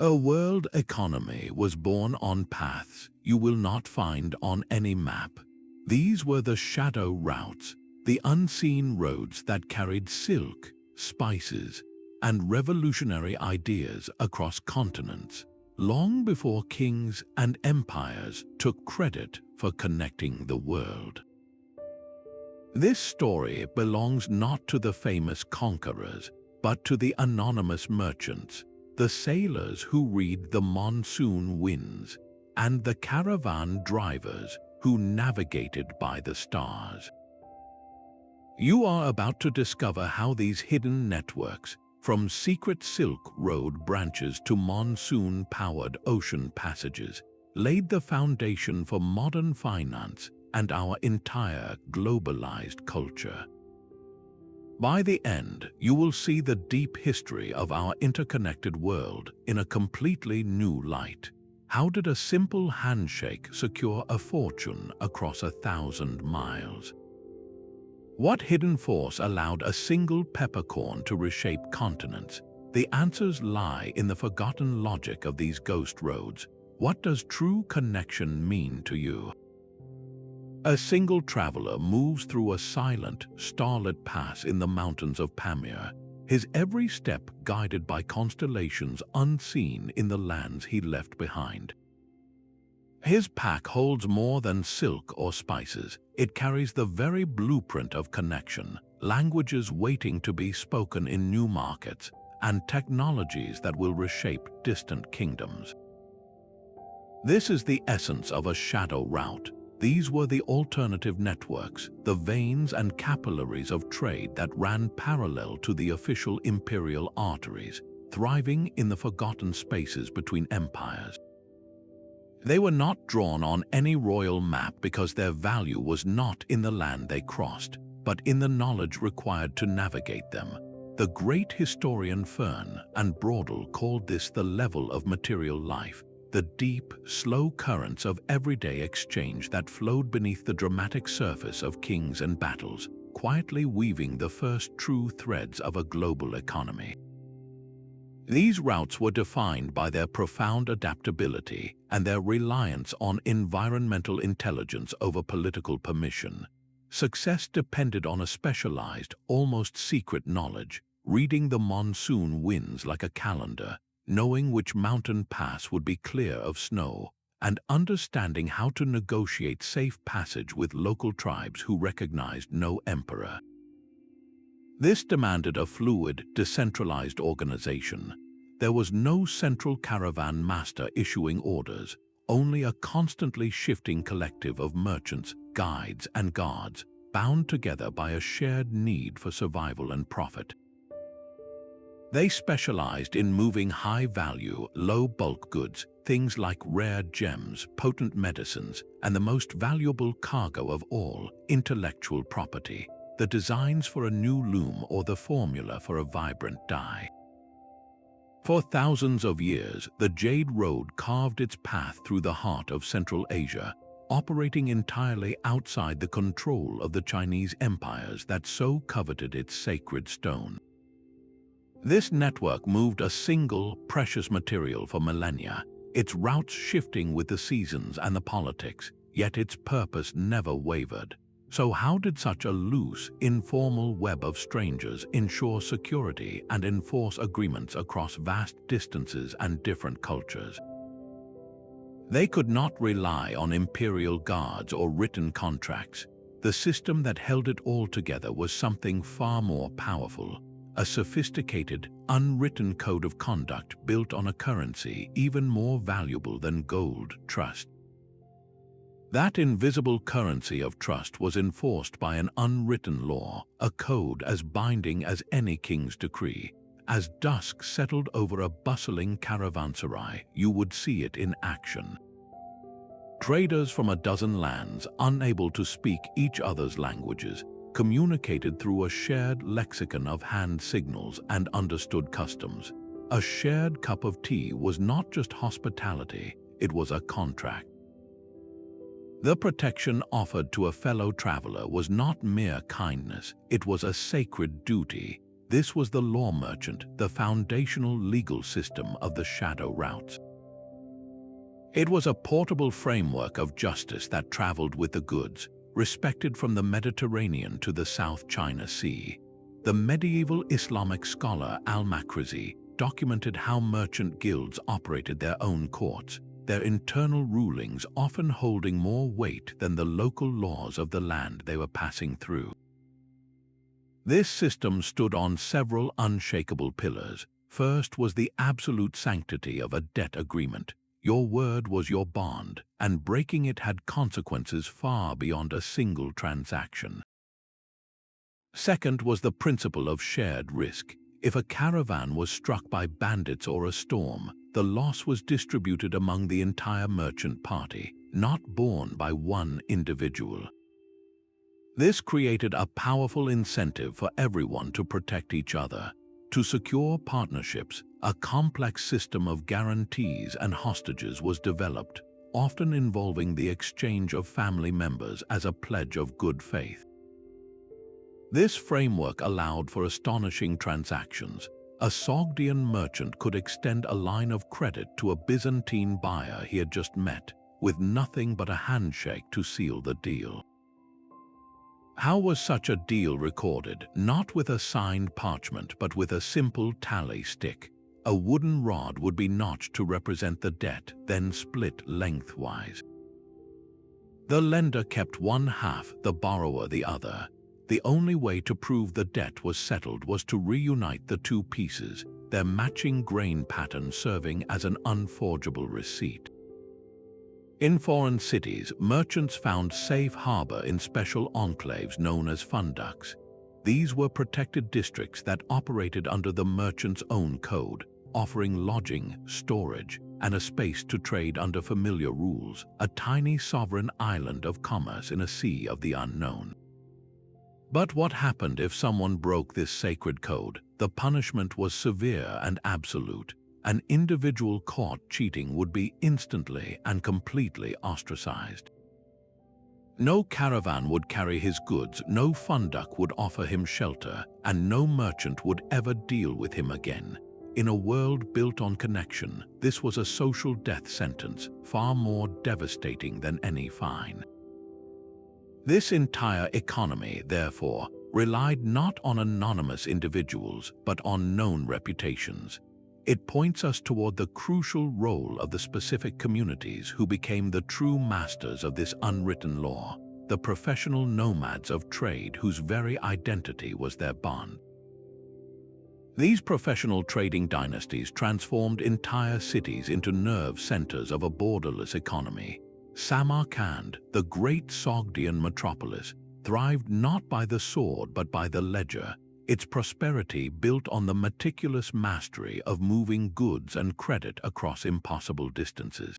A world economy was born on paths you will not find on any map. These were the shadow routes, the unseen roads that carried silk, spices, and revolutionary ideas across continents, long before kings and empires took credit for connecting the world. This story belongs not to the famous conquerors, but to the anonymous merchants, the sailors who read the monsoon winds, and the caravan drivers who navigated by the stars. You are about to discover how these hidden networks, from secret Silk Road branches to monsoon-powered ocean passages, laid the foundation for modern finance and our entire globalized culture. By the end, you will see the deep history of our interconnected world in a completely new light. How did a simple handshake secure a fortune across 1,000 miles? What hidden force allowed a single peppercorn to reshape continents? The answers lie in the forgotten logic of these ghost roads. What does true connection mean to you? A single traveler moves through a silent, starlit pass in the mountains of Pamir, his every step guided by constellations unseen in the lands he left behind. His pack holds more than silk or spices. It carries the very blueprint of connection, languages waiting to be spoken in new markets, and technologies that will reshape distant kingdoms. This is the essence of a shadow route. These were the alternative networks, the veins and capillaries of trade that ran parallel to the official imperial arteries, thriving in the forgotten spaces between empires. They were not drawn on any royal map because their value was not in the land they crossed, but in the knowledge required to navigate them. The great historian Fern and Braudel called this the level of material life, the deep, slow currents of everyday exchange that flowed beneath the dramatic surface of kings and battles, quietly weaving the first true threads of a global economy. These routes were defined by their profound adaptability and their reliance on environmental intelligence over political permission. Success depended on a specialized, almost secret knowledge, reading the monsoon winds like a calendar, knowing which mountain pass would be clear of snow, and understanding how to negotiate safe passage with local tribes who recognized no emperor. This demanded a fluid, decentralized organization. There was no central caravan master issuing orders, only a constantly shifting collective of merchants, guides, and guards, bound together by a shared need for survival and profit. They specialized in moving high-value, low-bulk goods, things like rare gems, potent medicines, and the most valuable cargo of all, intellectual property, the designs for a new loom or the formula for a vibrant dye. For thousands of years, the Jade Road carved its path through the heart of Central Asia, operating entirely outside the control of the Chinese empires that so coveted its sacred stone. This network moved a single, precious material for millennia, its routes shifting with the seasons and the politics, yet its purpose never wavered. So how did such a loose, informal web of strangers ensure security and enforce agreements across vast distances and different cultures? They could not rely on imperial guards or written contracts. The system that held it all together was something far more powerful, a sophisticated, unwritten code of conduct built on a currency even more valuable than gold: trust. That invisible currency of trust was enforced by an unwritten law, a code as binding as any king's decree. As dusk settled over a bustling caravanserai, you would see it in action. Traders from a dozen lands, unable to speak each other's languages, communicated through a shared lexicon of hand signals and understood customs. A shared cup of tea was not just hospitality, it was a contract. The protection offered to a fellow traveler was not mere kindness, it was a sacred duty. This was the law merchant, the foundational legal system of the shadow routes. It was a portable framework of justice that traveled with the goods, respected from the Mediterranean to the South China Sea. The medieval Islamic scholar Al-Makrizi documented how merchant guilds operated their own courts, their internal rulings often holding more weight than the local laws of the land they were passing through. This system stood on several unshakable pillars. First was the absolute sanctity of a debt agreement. Your word was your bond, and breaking it had consequences far beyond a single transaction. Second was the principle of shared risk. If a caravan was struck by bandits or a storm, the loss was distributed among the entire merchant party, not borne by one individual. This created a powerful incentive for everyone to protect each other. To secure partnerships, a complex system of guarantees and hostages was developed, often involving the exchange of family members as a pledge of good faith. This framework allowed for astonishing transactions. A Sogdian merchant could extend a line of credit to a Byzantine buyer he had just met, with nothing but a handshake to seal the deal. How was such a deal recorded? Not with a signed parchment, but with a simple tally stick. A wooden rod would be notched to represent the debt, then split lengthwise. The lender kept one half, the borrower the other. The only way to prove the debt was settled was to reunite the two pieces, their matching grain pattern serving as an unforgeable receipt. In foreign cities, merchants found safe harbor in special enclaves known as funduks. These were protected districts that operated under the merchant's own code, offering lodging, storage, and a space to trade under familiar rules, a tiny sovereign island of commerce in a sea of the unknown. But what happened if someone broke this sacred code? The punishment was severe and absolute. An individual caught cheating would be instantly and completely ostracized. No caravan would carry his goods, no funduk would offer him shelter, and no merchant would ever deal with him again. In a world built on connection, this was a social death sentence, far more devastating than any fine. This entire economy, therefore, relied not on anonymous individuals, but on known reputations. It points us toward the crucial role of the specific communities who became the true masters of this unwritten law, the professional nomads of trade whose very identity was their bond. These professional trading dynasties transformed entire cities into nerve centers of a borderless economy. Samarkand, the great Sogdian metropolis, thrived not by the sword but by the ledger, its prosperity built on the meticulous mastery of moving goods and credit across impossible distances.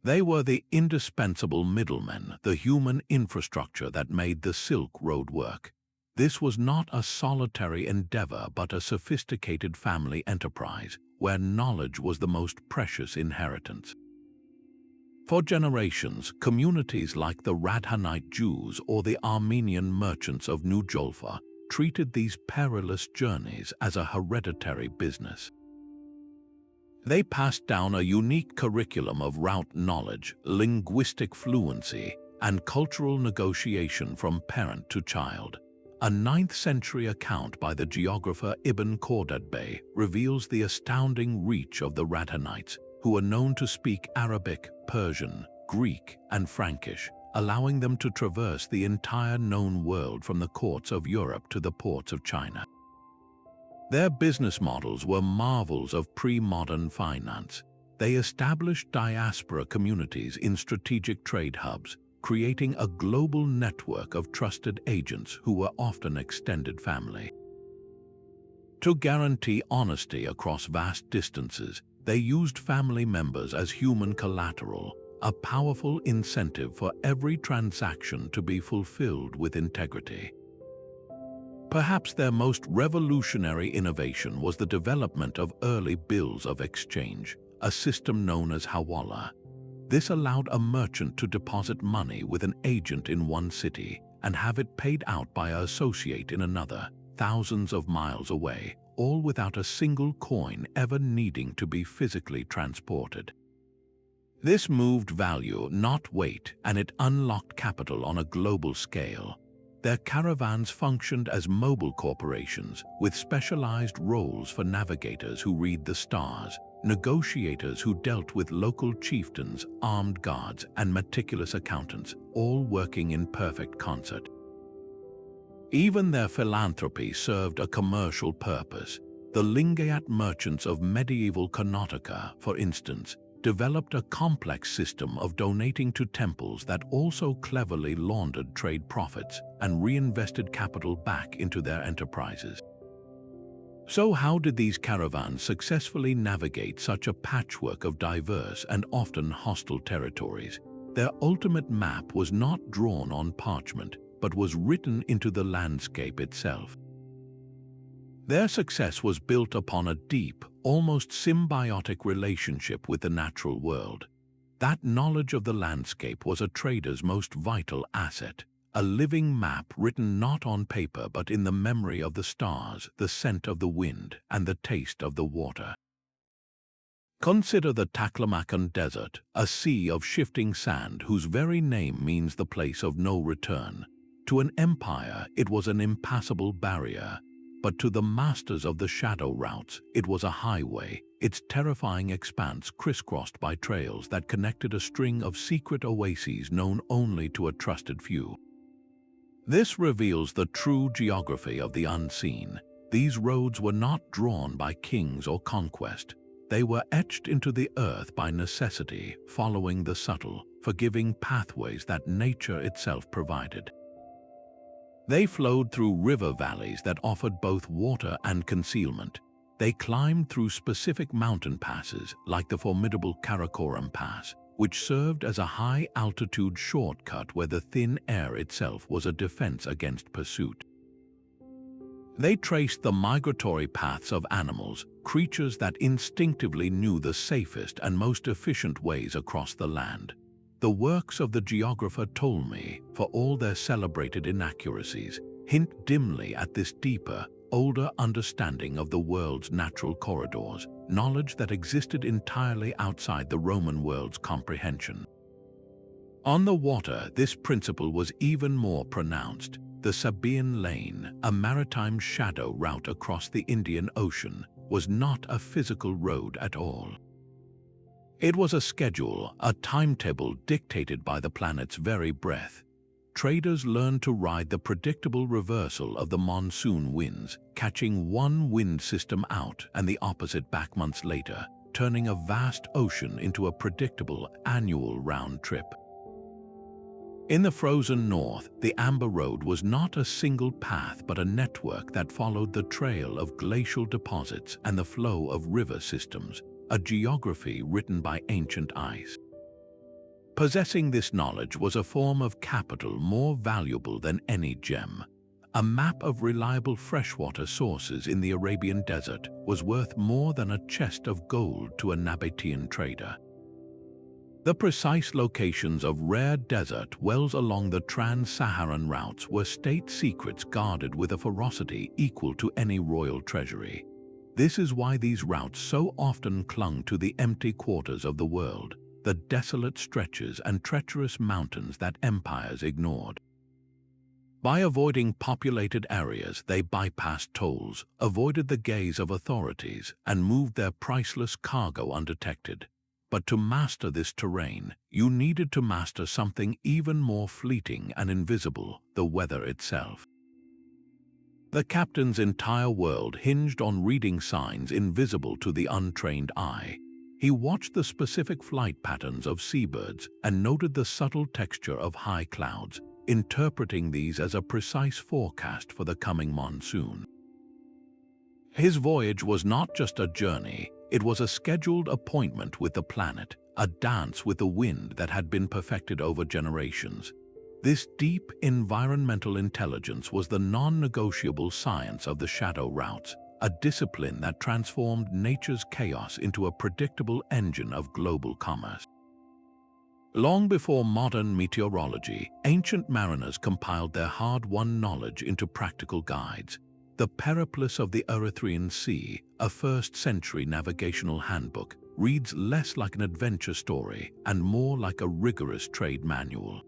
They were the indispensable middlemen, the human infrastructure that made the Silk Road work. This was not a solitary endeavor but a sophisticated family enterprise, where knowledge was the most precious inheritance. For generations, communities like the Radhanite Jews or the Armenian merchants of New Jolfa treated these perilous journeys as a hereditary business. They passed down a unique curriculum of route knowledge, linguistic fluency, and cultural negotiation from parent to child. A 9th century account by the geographer Ibn Khordadbeh reveals the astounding reach of the Radhanites, who are known to speak Arabic, Persian, Greek, and Frankish, allowing them to traverse the entire known world from the courts of Europe to the ports of China. Their business models were marvels of pre-modern finance. They established diaspora communities in strategic trade hubs, creating a global network of trusted agents who were often extended family. To guarantee honesty across vast distances, they used family members as human collateral, a powerful incentive for every transaction to be fulfilled with integrity. Perhaps their most revolutionary innovation was the development of early bills of exchange, a system known as hawala. This allowed a merchant to deposit money with an agent in one city and have it paid out by an associate in another, thousands of miles away, all without a single coin ever needing to be physically transported. This moved value, not weight, and it unlocked capital on a global scale. Their caravans functioned as mobile corporations with specialized roles for navigators who read the stars, negotiators who dealt with local chieftains, armed guards, and meticulous accountants, all working in perfect concert. Even their philanthropy served a commercial purpose. The Lingayat merchants of medieval Karnataka, for instance, developed a complex system of donating to temples that also cleverly laundered trade profits and reinvested capital back into their enterprises. So how did these caravans successfully navigate such a patchwork of diverse and often hostile territories? Their ultimate map was not drawn on parchment, but was written into the landscape itself. Their success was built upon a deep, almost symbiotic relationship with the natural world. That knowledge of the landscape was a trader's most vital asset, a living map written not on paper but in the memory of the stars, the scent of the wind, and the taste of the water. Consider the Taklamakan Desert, a sea of shifting sand whose very name means the place of no return. To an empire, it was an impassable barrier, but to the masters of the shadow routes, it was a highway, its terrifying expanse crisscrossed by trails that connected a string of secret oases known only to a trusted few. This reveals the true geography of the unseen. These roads were not drawn by kings or conquest. They were etched into the earth by necessity, following the subtle, forgiving pathways that nature itself provided. They flowed through river valleys that offered both water and concealment. They climbed through specific mountain passes, like the formidable Karakoram Pass, which served as a high-altitude shortcut where the thin air itself was a defense against pursuit. They traced the migratory paths of animals, creatures that instinctively knew the safest and most efficient ways across the land. The works of the geographer Ptolemy, for all their celebrated inaccuracies, hint dimly at this deeper, older understanding of the world's natural corridors, knowledge that existed entirely outside the Roman world's comprehension. On the water, this principle was even more pronounced. The Sabaean Lane, a maritime shadow route across the Indian Ocean, was not a physical road at all. It was a schedule, a timetable dictated by the planet's very breath. Traders learned to ride the predictable reversal of the monsoon winds, catching one wind system out and the opposite back months later, turning a vast ocean into a predictable annual round trip. In the frozen north, the Amber Road was not a single path but a network that followed the trail of glacial deposits and the flow of river systems, a geography written by ancient ice. Possessing this knowledge was a form of capital more valuable than any gem. A map of reliable freshwater sources in the Arabian desert was worth more than a chest of gold to a Nabatean trader. The precise locations of rare desert wells along the trans-Saharan routes were state secrets guarded with a ferocity equal to any royal treasury. This is why these routes so often clung to the empty quarters of the world, the desolate stretches and treacherous mountains that empires ignored. By avoiding populated areas, they bypassed tolls, avoided the gaze of authorities, and moved their priceless cargo undetected. But to master this terrain, you needed to master something even more fleeting and invisible, the weather itself. The captain's entire world hinged on reading signs invisible to the untrained eye. He watched the specific flight patterns of seabirds and noted the subtle texture of high clouds, interpreting these as a precise forecast for the coming monsoon. His voyage was not just a journey, it was a scheduled appointment with the planet, a dance with the wind that had been perfected over generations. This deep environmental intelligence was the non-negotiable science of the shadow routes, a discipline that transformed nature's chaos into a predictable engine of global commerce. Long before modern meteorology, ancient mariners compiled their hard-won knowledge into practical guides. The Periplus of the Erythraean Sea, a 1st century navigational handbook, reads less like an adventure story and more like a rigorous trade manual.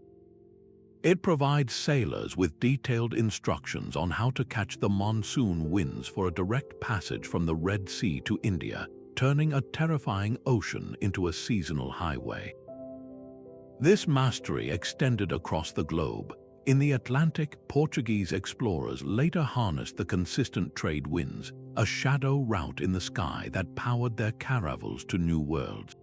It provides sailors with detailed instructions on how to catch the monsoon winds for a direct passage from the Red Sea to India, turning a terrifying ocean into a seasonal highway. This mastery extended across the globe. In the Atlantic, Portuguese explorers later harnessed the consistent trade winds, a shadow route in the sky that powered their caravels to new worlds.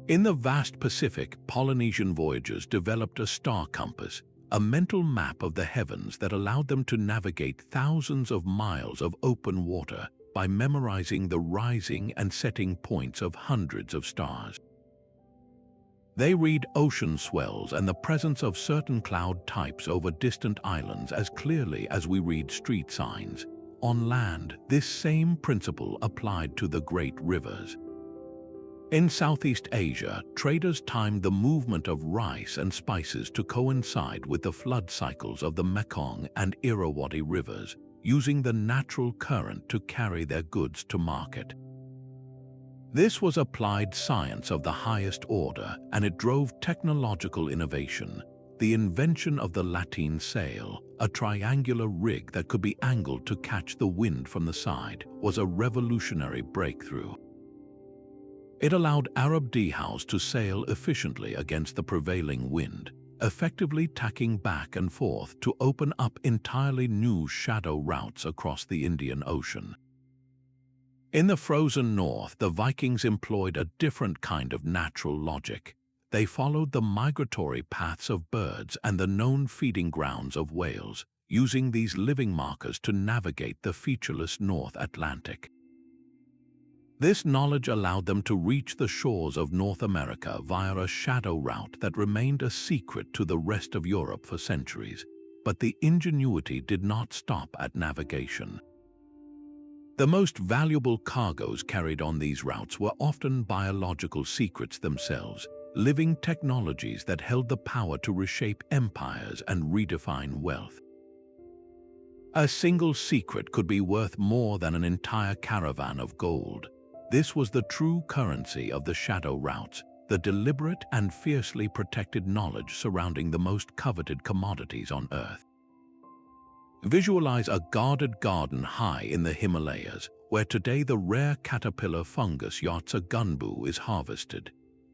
In the vast Pacific, Polynesian voyagers developed a star compass, a mental map of the heavens that allowed them to navigate thousands of miles of open water by memorizing the rising and setting points of hundreds of stars. They read ocean swells and the presence of certain cloud types over distant islands as clearly as we read street signs. On land, this same principle applied to the great rivers. In Southeast Asia, traders timed the movement of rice and spices to coincide with the flood cycles of the Mekong and Irrawaddy rivers, using the natural current to carry their goods to market. This was applied science of the highest order, and it drove technological innovation. The invention of the lateen sail, a triangular rig that could be angled to catch the wind from the side, was a revolutionary breakthrough. It allowed Arab dhows to sail efficiently against the prevailing wind, effectively tacking back and forth to open up entirely new shadow routes across the Indian Ocean. In the frozen north, the Vikings employed a different kind of natural logic. They followed the migratory paths of birds and the known feeding grounds of whales, using these living markers to navigate the featureless North Atlantic. This knowledge allowed them to reach the shores of North America via a shadow route that remained a secret to the rest of Europe for centuries. But the ingenuity did not stop at navigation. The most valuable cargoes carried on these routes were often biological secrets themselves, living technologies that held the power to reshape empires and redefine wealth. A single secret could be worth more than an entire caravan of gold. This was the true currency of the shadow routes, the deliberate and fiercely protected knowledge surrounding the most coveted commodities on Earth. Visualize a guarded garden high in the Himalayas, where today the rare caterpillar fungus Yatsa gunbu is harvested.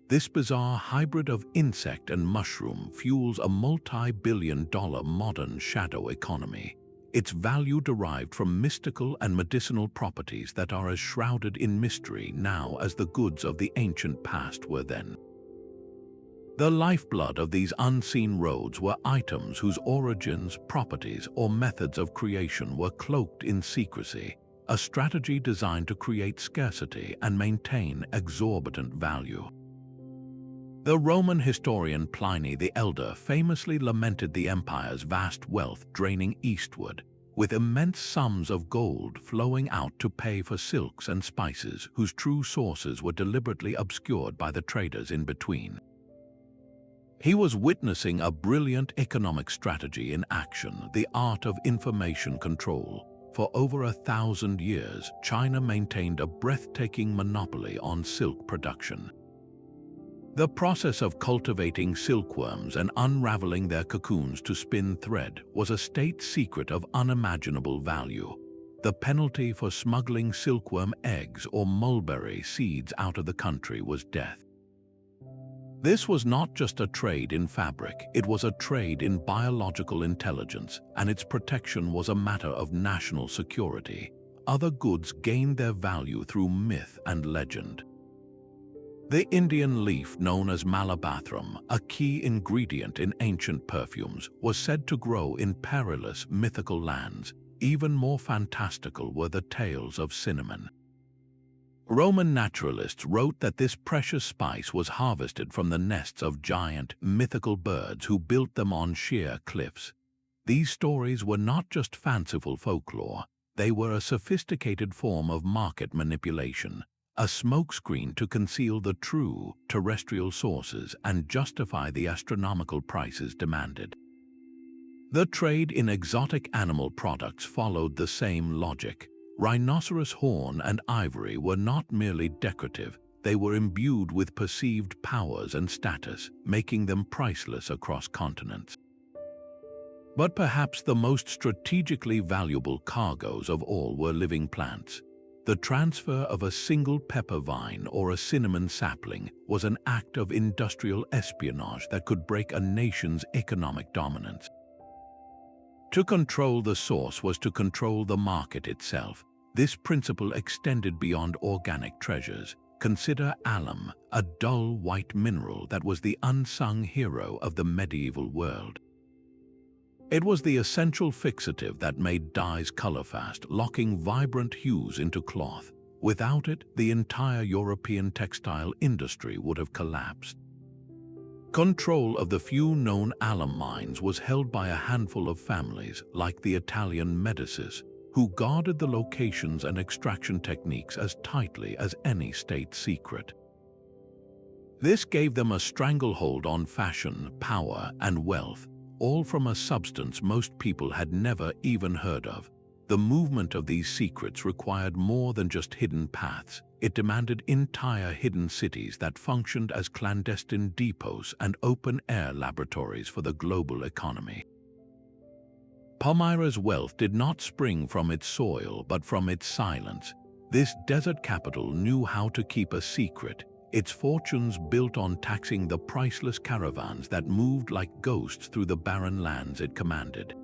This bizarre hybrid of insect and mushroom fuels a multi-billion-dollar modern shadow economy. Its value derived from mystical and medicinal properties that are as shrouded in mystery now as the goods of the ancient past were then. The lifeblood of these unseen roads were items whose origins, properties, or methods of creation were cloaked in secrecy, a strategy designed to create scarcity and maintain exorbitant value. The Roman historian Pliny the Elder famously lamented the empire's vast wealth draining eastward, with immense sums of gold flowing out to pay for silks and spices whose true sources were deliberately obscured by the traders in between. He was witnessing a brilliant economic strategy in action, the art of information control. For over 1,000 years, China maintained a breathtaking monopoly on silk production. The process of cultivating silkworms and unraveling their cocoons to spin thread was a state secret of unimaginable value. The penalty for smuggling silkworm eggs or mulberry seeds out of the country was death. This was not just a trade in fabric, it was a trade in biological intelligence, and its protection was a matter of national security. Other goods gained their value through myth and legend. The Indian leaf known as malabathrum, a key ingredient in ancient perfumes, was said to grow in perilous mythical lands. Even more fantastical were the tales of cinnamon. Roman naturalists wrote that this precious spice was harvested from the nests of giant, mythical birds who built them on sheer cliffs. These stories were not just fanciful folklore, they were a sophisticated form of market manipulation, a smokescreen to conceal the true, terrestrial sources and justify the astronomical prices demanded. The trade in exotic animal products followed the same logic. Rhinoceros horn and ivory were not merely decorative, they were imbued with perceived powers and status, making them priceless across continents. But perhaps the most strategically valuable cargoes of all were living plants. The transfer of a single pepper vine or a cinnamon sapling was an act of industrial espionage that could break a nation's economic dominance. To control the source was to control the market itself. This principle extended beyond organic treasures. Consider alum, a dull white mineral that was the unsung hero of the medieval world. It was the essential fixative that made dyes color-fast, locking vibrant hues into cloth. Without it, the entire European textile industry would have collapsed. Control of the few known alum mines was held by a handful of families, like the Italian Medicis, who guarded the locations and extraction techniques as tightly as any state secret. This gave them a stranglehold on fashion, power, and wealth, all from a substance most people had never even heard of. The movement of these secrets required more than just hidden paths. It demanded entire hidden cities that functioned as clandestine depots and open-air laboratories for the global economy. Palmyra's wealth did not spring from its soil but from its silence. This desert capital knew how to keep a secret. Its fortunes built on taxing the priceless caravans that moved like ghosts through the barren lands it commanded.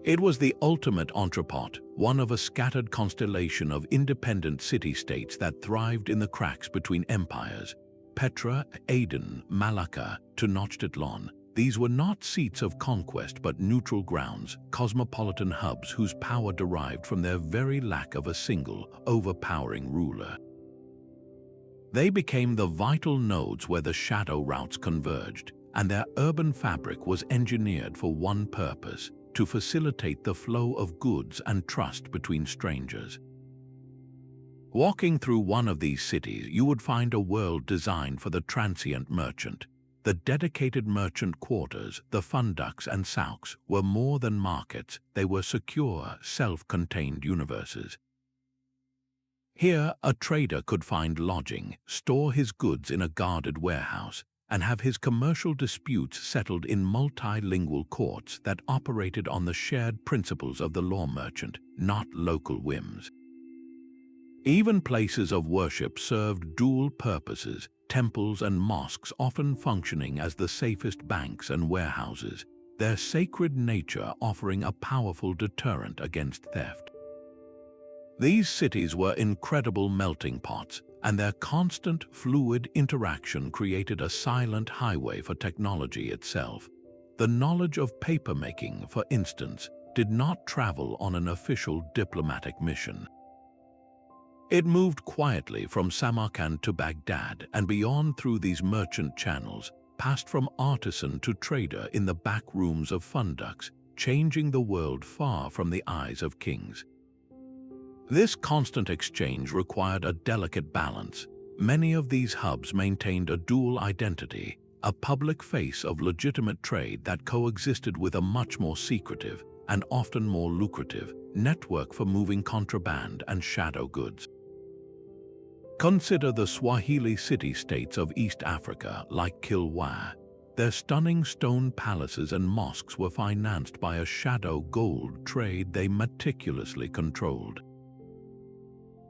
It was the ultimate entrepot, one of a scattered constellation of independent city-states that thrived in the cracks between empires. Petra, Aden, Malacca, Tenochtitlan. These were not seats of conquest but neutral grounds, cosmopolitan hubs whose power derived from their very lack of a single, overpowering ruler. They became the vital nodes where the shadow routes converged, and their urban fabric was engineered for one purpose: to facilitate the flow of goods and trust between strangers. Walking through one of these cities, you would find a world designed for the transient merchant. The dedicated merchant quarters, the funduks and souks, were more than markets. They were secure, self-contained universes. Here, a trader could find lodging, store his goods in a guarded warehouse, and have his commercial disputes settled in multilingual courts that operated on the shared principles of the law merchant, not local whims. Even places of worship served dual purposes, temples and mosques often functioning as the safest banks and warehouses, their sacred nature offering a powerful deterrent against theft. These cities were incredible melting pots, and their constant, fluid interaction created a silent highway for technology itself. The knowledge of papermaking, for instance, did not travel on an official diplomatic mission. It moved quietly from Samarkand to Baghdad and beyond through these merchant channels, passed from artisan to trader in the back rooms of funduks, changing the world far from the eyes of kings. This constant exchange required a delicate balance. Many of these hubs maintained a dual identity, a public face of legitimate trade that coexisted with a much more secretive, and often more lucrative, network for moving contraband and shadow goods. Consider the Swahili city-states of East Africa, like Kilwa. Their stunning stone palaces and mosques were financed by a shadow gold trade they meticulously controlled.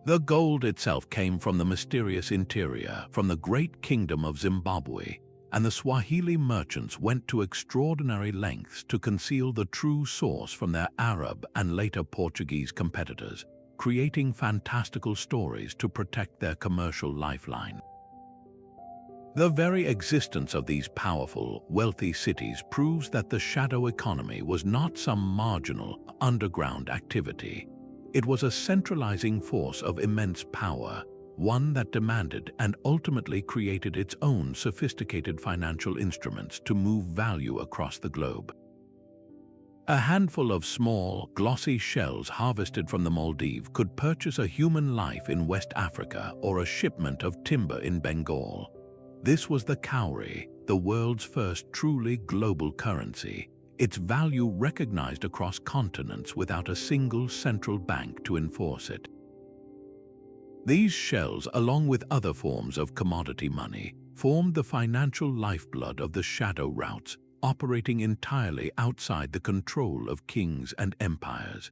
The gold itself came from the mysterious interior, from the great kingdom of Zimbabwe, and the Swahili merchants went to extraordinary lengths to conceal the true source from their Arab and later Portuguese competitors, creating fantastical stories to protect their commercial lifeline. The very existence of these powerful, wealthy cities proves that the shadow economy was not some marginal, underground activity. It was a centralizing force of immense power, one that demanded and ultimately created its own sophisticated financial instruments to move value across the globe. A handful of small, glossy shells harvested from the Maldives could purchase a human life in West Africa or a shipment of timber in Bengal. This was the cowrie, the world's first truly global currency. its value recognized across continents without a single central bank to enforce it. These shells, along with other forms of commodity money, formed the financial lifeblood of the shadow routes, operating entirely outside the control of kings and empires.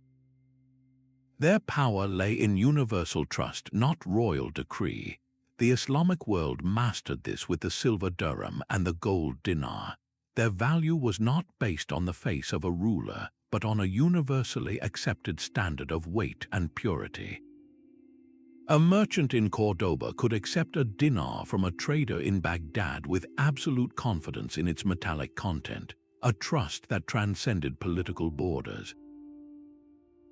Their power lay in universal trust, not royal decree. The Islamic world mastered this with the silver dirham and the gold dinar. Their value was not based on the face of a ruler, but on a universally accepted standard of weight and purity. A merchant in Cordoba could accept a dinar from a trader in Baghdad with absolute confidence in its metallic content, a trust that transcended political borders.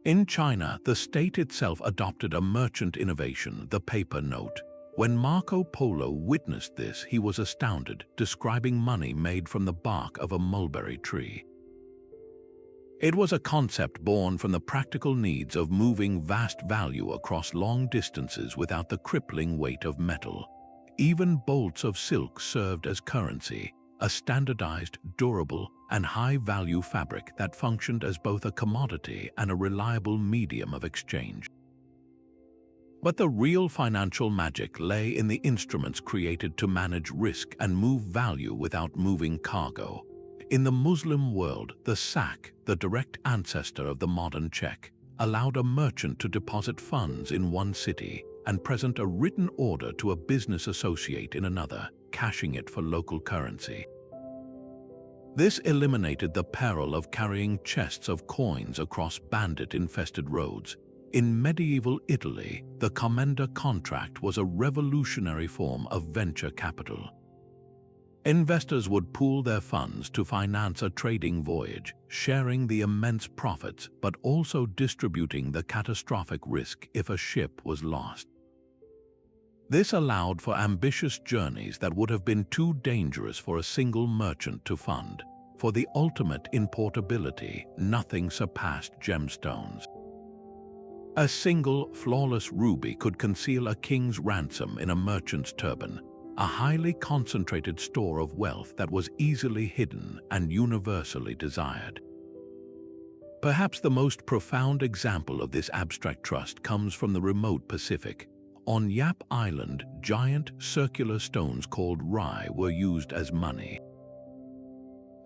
In China, the state itself adopted a merchant innovation, the paper note. When Marco Polo witnessed this, he was astounded, describing money made from the bark of a mulberry tree. It was a concept born from the practical needs of moving vast value across long distances without the crippling weight of metal. Even bolts of silk served as currency, a standardized, durable, and high-value fabric that functioned as both a commodity and a reliable medium of exchange. But the real financial magic lay in the instruments created to manage risk and move value without moving cargo. In the Muslim world, the sack, the direct ancestor of the modern check, allowed a merchant to deposit funds in one city and present a written order to a business associate in another, cashing it for local currency. This eliminated the peril of carrying chests of coins across bandit-infested roads. In medieval Italy, the commenda contract was a revolutionary form of venture capital. Investors would pool their funds to finance a trading voyage, sharing the immense profits but also distributing the catastrophic risk if a ship was lost. This allowed for ambitious journeys that would have been too dangerous for a single merchant to fund. For the ultimate in portability, nothing surpassed gemstones. A single, flawless ruby could conceal a king's ransom in a merchant's turban, a highly concentrated store of wealth that was easily hidden and universally desired. Perhaps the most profound example of this abstract trust comes from the remote Pacific. On Yap Island, giant circular stones called rai were used as money.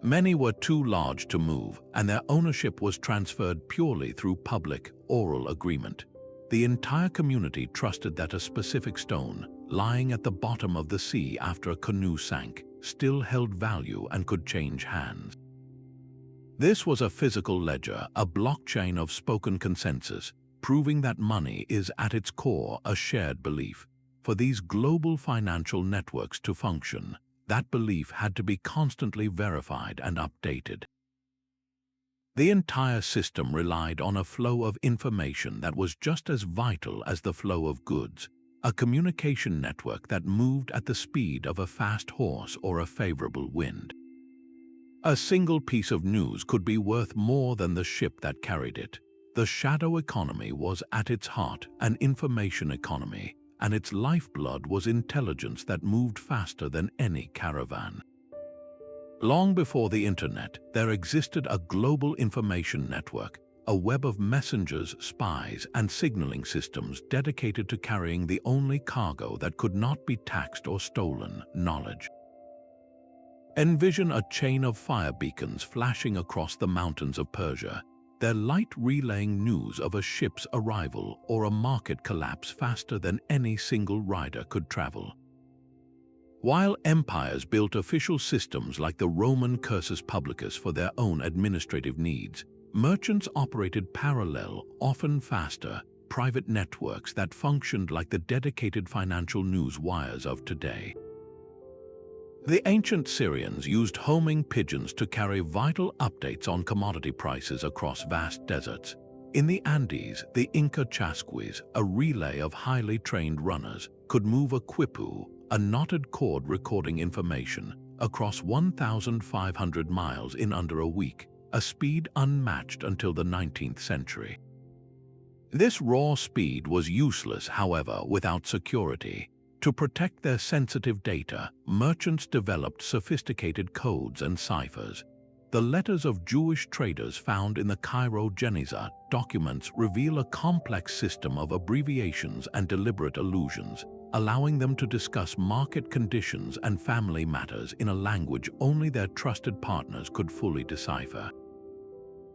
Many were too large to move, and their ownership was transferred purely through public, oral agreement. The entire community trusted that a specific stone, lying at the bottom of the sea after a canoe sank, still held value and could change hands. This was a physical ledger, a blockchain of spoken consensus, proving that money is at its core a shared belief. For these global financial networks to function, that belief had to be constantly verified and updated. The entire system relied on a flow of information that was just as vital as the flow of goods, a communication network that moved at the speed of a fast horse or a favorable wind. A single piece of news could be worth more than the ship that carried it. The shadow economy was at its heart an information economy, and its lifeblood was intelligence that moved faster than any caravan. Long before the internet, there existed a global information network, a web of messengers, spies, and signaling systems dedicated to carrying the only cargo that could not be taxed or stolen: knowledge. Envision a chain of fire beacons flashing across the mountains of Persia, their light relaying news of a ship's arrival or a market collapse faster than any single rider could travel. While empires built official systems like the Roman cursus publicus for their own administrative needs, merchants operated parallel, often faster, private networks that functioned like the dedicated financial news wires of today. The ancient Syrians used homing pigeons to carry vital updates on commodity prices across vast deserts. In the Andes, the Inca chasquis, a relay of highly trained runners, could move a quipu, a knotted cord recording information, across 1,500 miles in under a week, a speed unmatched until the 19th century. This raw speed was useless, however, without security. To protect their sensitive data, merchants developed sophisticated codes and ciphers. The letters of Jewish traders found in the Cairo Geniza documents reveal a complex system of abbreviations and deliberate allusions, allowing them to discuss market conditions and family matters in a language only their trusted partners could fully decipher.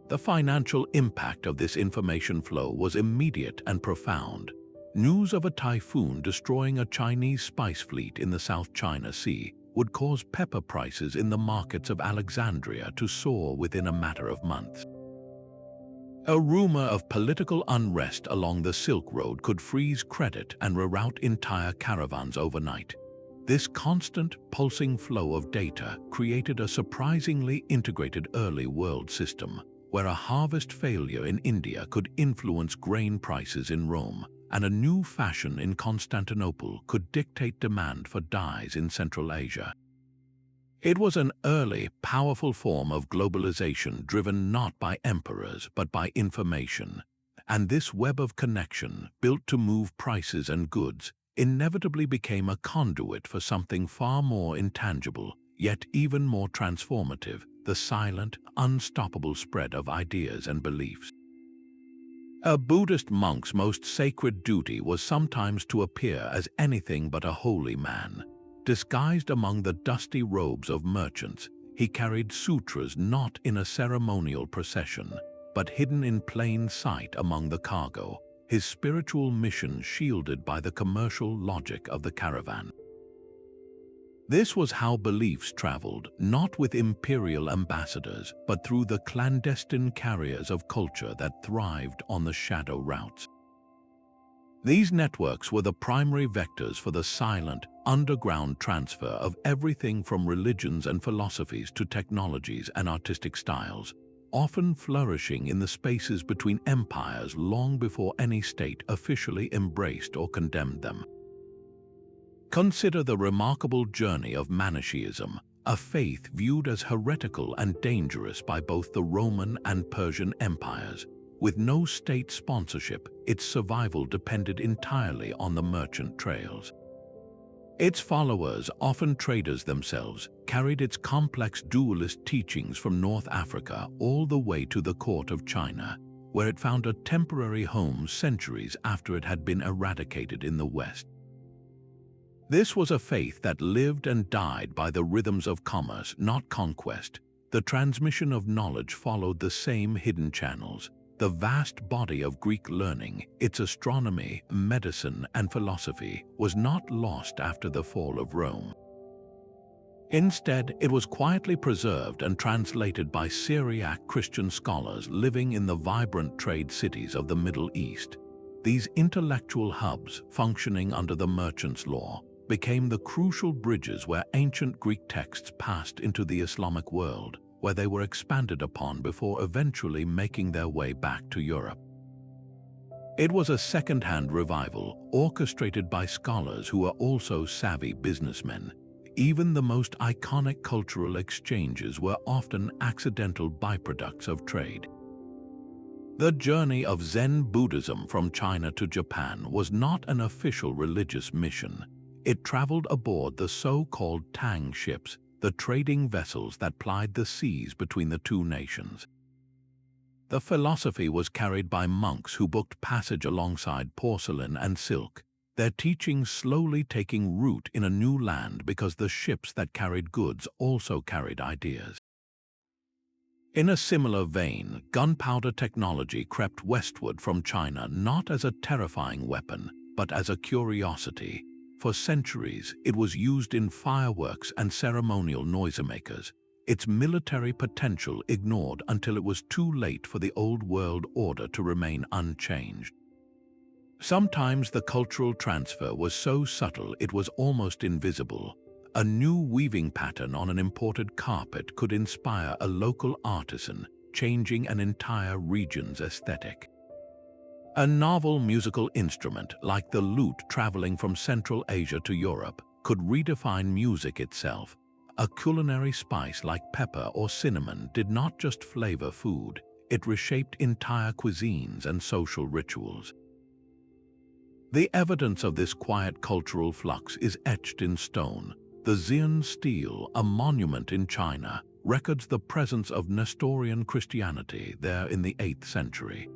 The financial impact of this information flow was immediate and profound. News of a typhoon destroying a Chinese spice fleet in the South China Sea would cause pepper prices in the markets of Alexandria to soar within a matter of months. A rumor of political unrest along the Silk Road could freeze credit and reroute entire caravans overnight. This constant, pulsing flow of data created a surprisingly integrated early world system, where a harvest failure in India could influence grain prices in Rome, and a new fashion in Constantinople could dictate demand for dyes in Central Asia. It was an early, powerful form of globalization driven not by emperors but by information, and this web of connection, built to move prices and goods, inevitably became a conduit for something far more intangible, yet even more transformative: the silent, unstoppable spread of ideas and beliefs. A Buddhist monk's most sacred duty was sometimes to appear as anything but a holy man. Disguised among the dusty robes of merchants, he carried sutras not in a ceremonial procession, but hidden in plain sight among the cargo, his spiritual mission shielded by the commercial logic of the caravan. This was how beliefs traveled, not with imperial ambassadors, but through the clandestine carriers of culture that thrived on the shadow routes. These networks were the primary vectors for the silent, underground transfer of everything from religions and philosophies to technologies and artistic styles, often flourishing in the spaces between empires long before any state officially embraced or condemned them. Consider the remarkable journey of Manichaeism, a faith viewed as heretical and dangerous by both the Roman and Persian empires. With no state sponsorship, its survival depended entirely on the merchant trails. Its followers, often traders themselves, carried its complex dualist teachings from North Africa all the way to the court of China, where it found a temporary home centuries after it had been eradicated in the West. This was a faith that lived and died by the rhythms of commerce, not conquest. The transmission of knowledge followed the same hidden channels. The vast body of Greek learning, its astronomy, medicine, and philosophy, was not lost after the fall of Rome. Instead, it was quietly preserved and translated by Syriac Christian scholars living in the vibrant trade cities of the Middle East. These intellectual hubs, functioning under the merchant's law, became the crucial bridges where ancient Greek texts passed into the Islamic world, where they were expanded upon before eventually making their way back to Europe. It was a second-hand revival, orchestrated by scholars who were also savvy businessmen. Even the most iconic cultural exchanges were often accidental byproducts of trade. The journey of Zen Buddhism from China to Japan was not an official religious mission. It traveled aboard the so-called Tang ships, the trading vessels that plied the seas between the two nations. The philosophy was carried by monks who booked passage alongside porcelain and silk, their teachings slowly taking root in a new land because the ships that carried goods also carried ideas. In a similar vein, gunpowder technology crept westward from China not as a terrifying weapon, but as a curiosity. For centuries, it was used in fireworks and ceremonial noisemakers, its military potential ignored until it was too late for the old world order to remain unchanged. Sometimes the cultural transfer was so subtle it was almost invisible. A new weaving pattern on an imported carpet could inspire a local artisan, changing an entire region's aesthetic. A novel musical instrument, like the lute traveling from Central Asia to Europe, could redefine music itself. A culinary spice like pepper or cinnamon did not just flavor food, it reshaped entire cuisines and social rituals. The evidence of this quiet cultural flux is etched in stone. The Xian stele, a monument in China, records the presence of Nestorian Christianity there in the 8th century.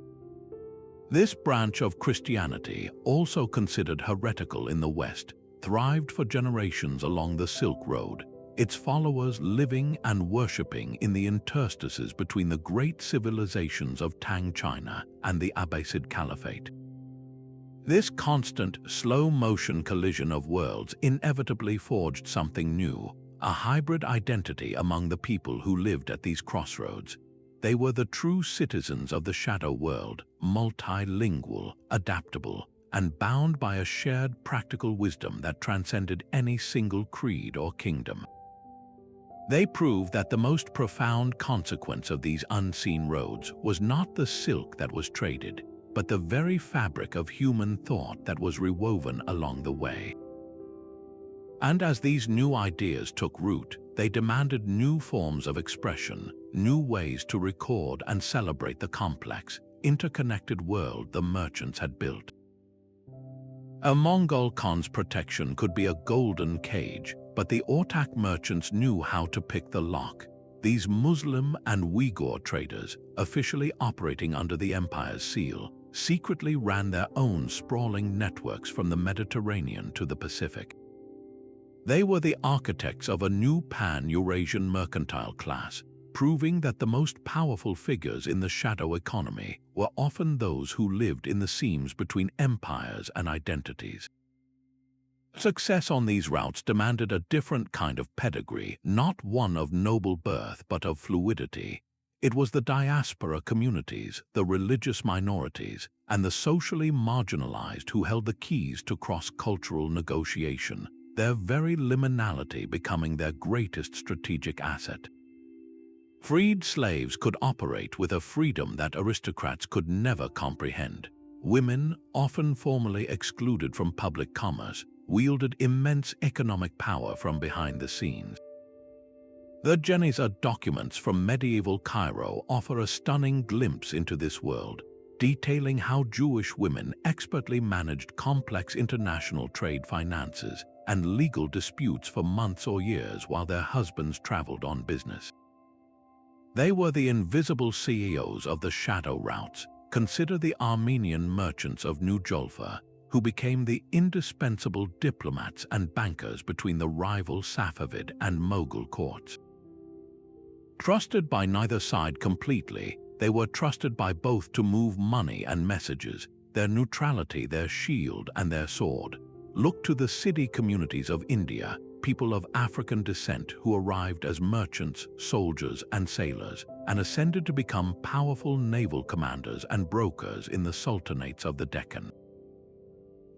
This branch of Christianity, also considered heretical in the West, thrived for generations along the Silk Road, its followers living and worshipping in the interstices between the great civilizations of Tang China and the Abbasid Caliphate. This constant, slow-motion collision of worlds inevitably forged something new, a hybrid identity among the people who lived at these crossroads. They were the true citizens of the shadow world, multilingual, adaptable, and bound by a shared practical wisdom that transcended any single creed or kingdom. They proved that the most profound consequence of these unseen roads was not the silk that was traded, but the very fabric of human thought that was rewoven along the way. And as these new ideas took root, they demanded new forms of expression, new ways to record and celebrate the complex, interconnected world the merchants had built. A Mongol Khan's protection could be a golden cage, but the Ortak merchants knew how to pick the lock. These Muslim and Uyghur traders, officially operating under the empire's seal, secretly ran their own sprawling networks from the Mediterranean to the Pacific. They were the architects of a new pan-Eurasian mercantile class, proving that the most powerful figures in the shadow economy were often those who lived in the seams between empires and identities. Success on these routes demanded a different kind of pedigree, not one of noble birth but of fluidity. It was the diaspora communities, the religious minorities, and the socially marginalized who held the keys to cross-cultural negotiation, their very liminality becoming their greatest strategic asset. Freed slaves could operate with a freedom that aristocrats could never comprehend. Women, often formally excluded from public commerce, wielded immense economic power from behind the scenes. The Geniza documents from medieval Cairo offer a stunning glimpse into this world, detailing how Jewish women expertly managed complex international trade finances and legal disputes for months or years while their husbands traveled on business. They were the invisible CEOs of the shadow routes. Consider the Armenian merchants of New Jolfa, who became the indispensable diplomats and bankers between the rival Safavid and Mughal courts. Trusted by neither side completely, they were trusted by both to move money and messages, their neutrality their shield and their sword. Look to the Siddhi communities of India, people of African descent who arrived as merchants, soldiers, and sailors, and ascended to become powerful naval commanders and brokers in the sultanates of the Deccan.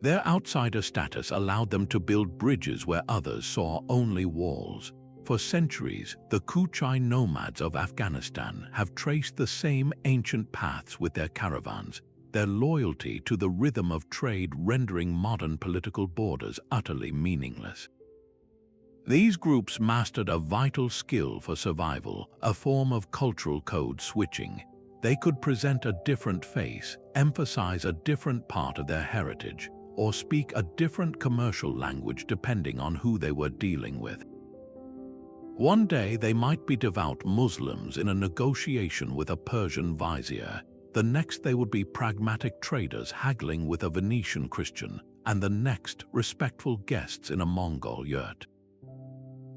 Their outsider status allowed them to build bridges where others saw only walls. For centuries, the Kuchai nomads of Afghanistan have traced the same ancient paths with their caravans, their loyalty to the rhythm of trade rendering modern political borders utterly meaningless. These groups mastered a vital skill for survival, a form of cultural code switching. They could present a different face, emphasize a different part of their heritage, or speak a different commercial language depending on who they were dealing with. One day they might be devout Muslims in a negotiation with a Persian vizier. The next they would be pragmatic traders haggling with a Venetian Christian, and the next respectful guests in a Mongol yurt.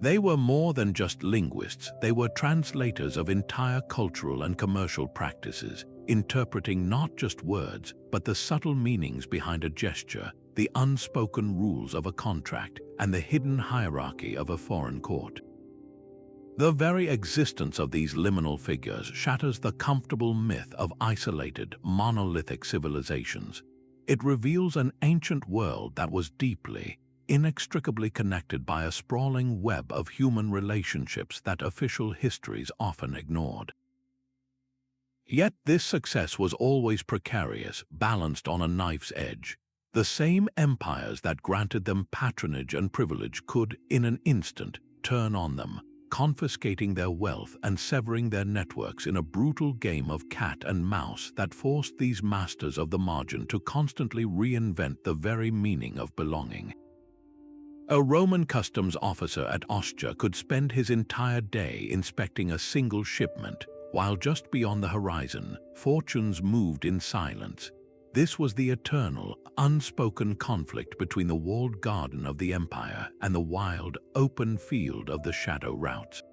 They were more than just linguists, they were translators of entire cultural and commercial practices, interpreting not just words, but the subtle meanings behind a gesture, the unspoken rules of a contract, and the hidden hierarchy of a foreign court. The very existence of these liminal figures shatters the comfortable myth of isolated, monolithic civilizations. It reveals an ancient world that was deeply, inextricably connected by a sprawling web of human relationships that official histories often ignored. Yet this success was always precarious, balanced on a knife's edge. The same empires that granted them patronage and privilege could, in an instant, turn on them, confiscating their wealth and severing their networks in a brutal game of cat and mouse that forced these masters of the margin to constantly reinvent the very meaning of belonging. A Roman customs officer at Ostia could spend his entire day inspecting a single shipment, while just beyond the horizon, fortunes moved in silence. This was the eternal, unspoken conflict between the walled garden of the empire and the wild, open field of the shadow routes.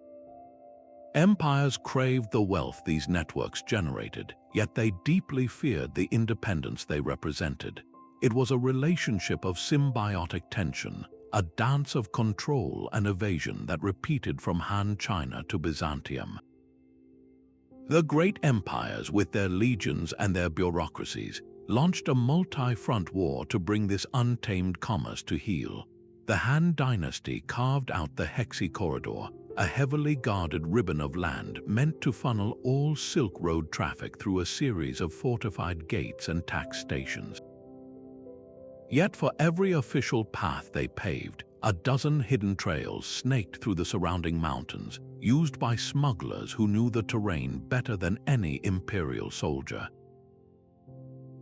Empires craved the wealth these networks generated, yet they deeply feared the independence they represented. It was a relationship of symbiotic tension, a dance of control and evasion that repeated from Han China to Byzantium. The great empires, with their legions and their bureaucracies, launched a multi-front war to bring this untamed commerce to heel. The Han Dynasty carved out the Hexi Corridor, a heavily guarded ribbon of land meant to funnel all Silk Road traffic through a series of fortified gates and tax stations. Yet for every official path they paved, a dozen hidden trails snaked through the surrounding mountains, used by smugglers who knew the terrain better than any imperial soldier.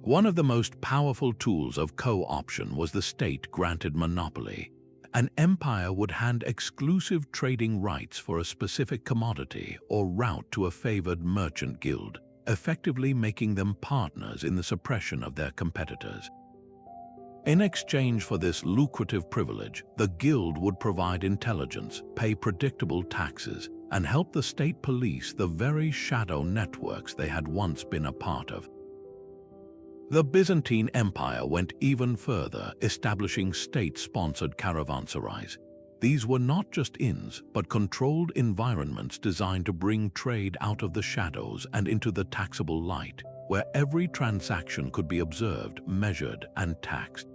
One of the most powerful tools of co-option was the state-granted monopoly. An empire would hand exclusive trading rights for a specific commodity or route to a favored merchant guild, effectively making them partners in the suppression of their competitors. In exchange for this lucrative privilege, the guild would provide intelligence, pay predictable taxes, and help the state police the very shadow networks they had once been a part of. The Byzantine Empire went even further, establishing state-sponsored caravanserais. These were not just inns, but controlled environments designed to bring trade out of the shadows and into the taxable light, where every transaction could be observed, measured, and taxed.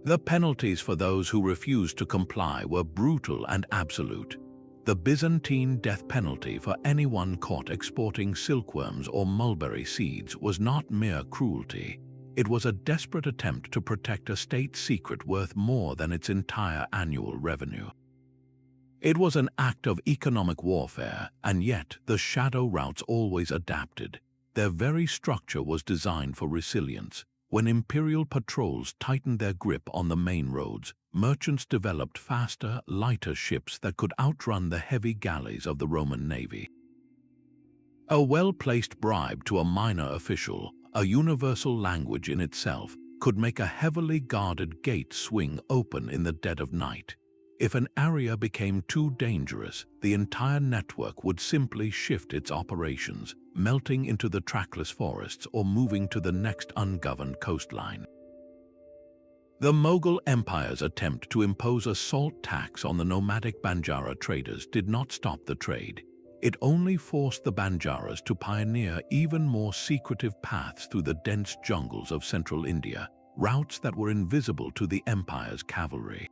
The penalties for those who refused to comply were brutal and absolute. The Byzantine death penalty for anyone caught exporting silkworms or mulberry seeds was not mere cruelty. It was a desperate attempt to protect a state secret worth more than its entire annual revenue. It was an act of economic warfare, and yet the shadow routes always adapted. Their very structure was designed for resilience. When imperial patrols tightened their grip on the main roads, merchants developed faster, lighter ships that could outrun the heavy galleys of the Roman navy. A well-placed bribe to a minor official, a universal language in itself, could make a heavily guarded gate swing open in the dead of night. If an area became too dangerous, the entire network would simply shift its operations, melting into the trackless forests or moving to the next ungoverned coastline. The Mughal Empire's attempt to impose a salt tax on the nomadic Banjara traders did not stop the trade. It only forced the Banjaras to pioneer even more secretive paths through the dense jungles of central India, routes that were invisible to the empire's cavalry.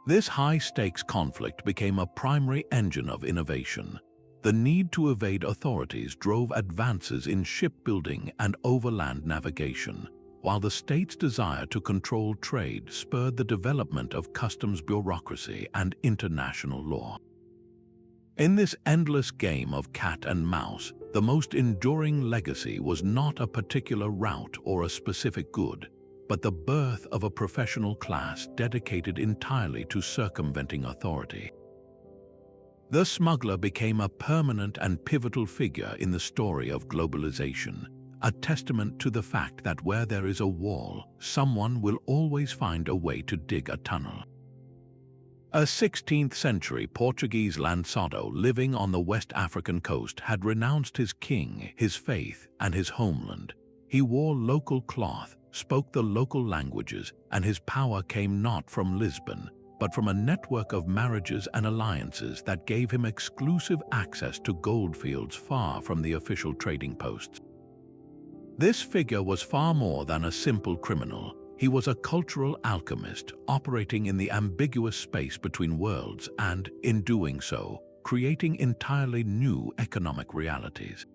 This high-stakes conflict became a primary engine of innovation. The need to evade authorities drove advances in shipbuilding and overland navigation, while the state's desire to control trade spurred the development of customs bureaucracy and international law. In this endless game of cat and mouse, the most enduring legacy was not a particular route or a specific good, but the birth of a professional class dedicated entirely to circumventing authority. The smuggler became a permanent and pivotal figure in the story of globalization, a testament to the fact that where there is a wall, someone will always find a way to dig a tunnel. A 16th-century Portuguese lançado living on the West African coast had renounced his king, his faith, and his homeland. He wore local cloth, spoke the local languages, and his power came not from Lisbon, but from a network of marriages and alliances that gave him exclusive access to goldfields far from the official trading posts. This figure was far more than a simple criminal. He was a cultural alchemist operating in the ambiguous space between worlds and, in doing so, creating entirely new economic realities.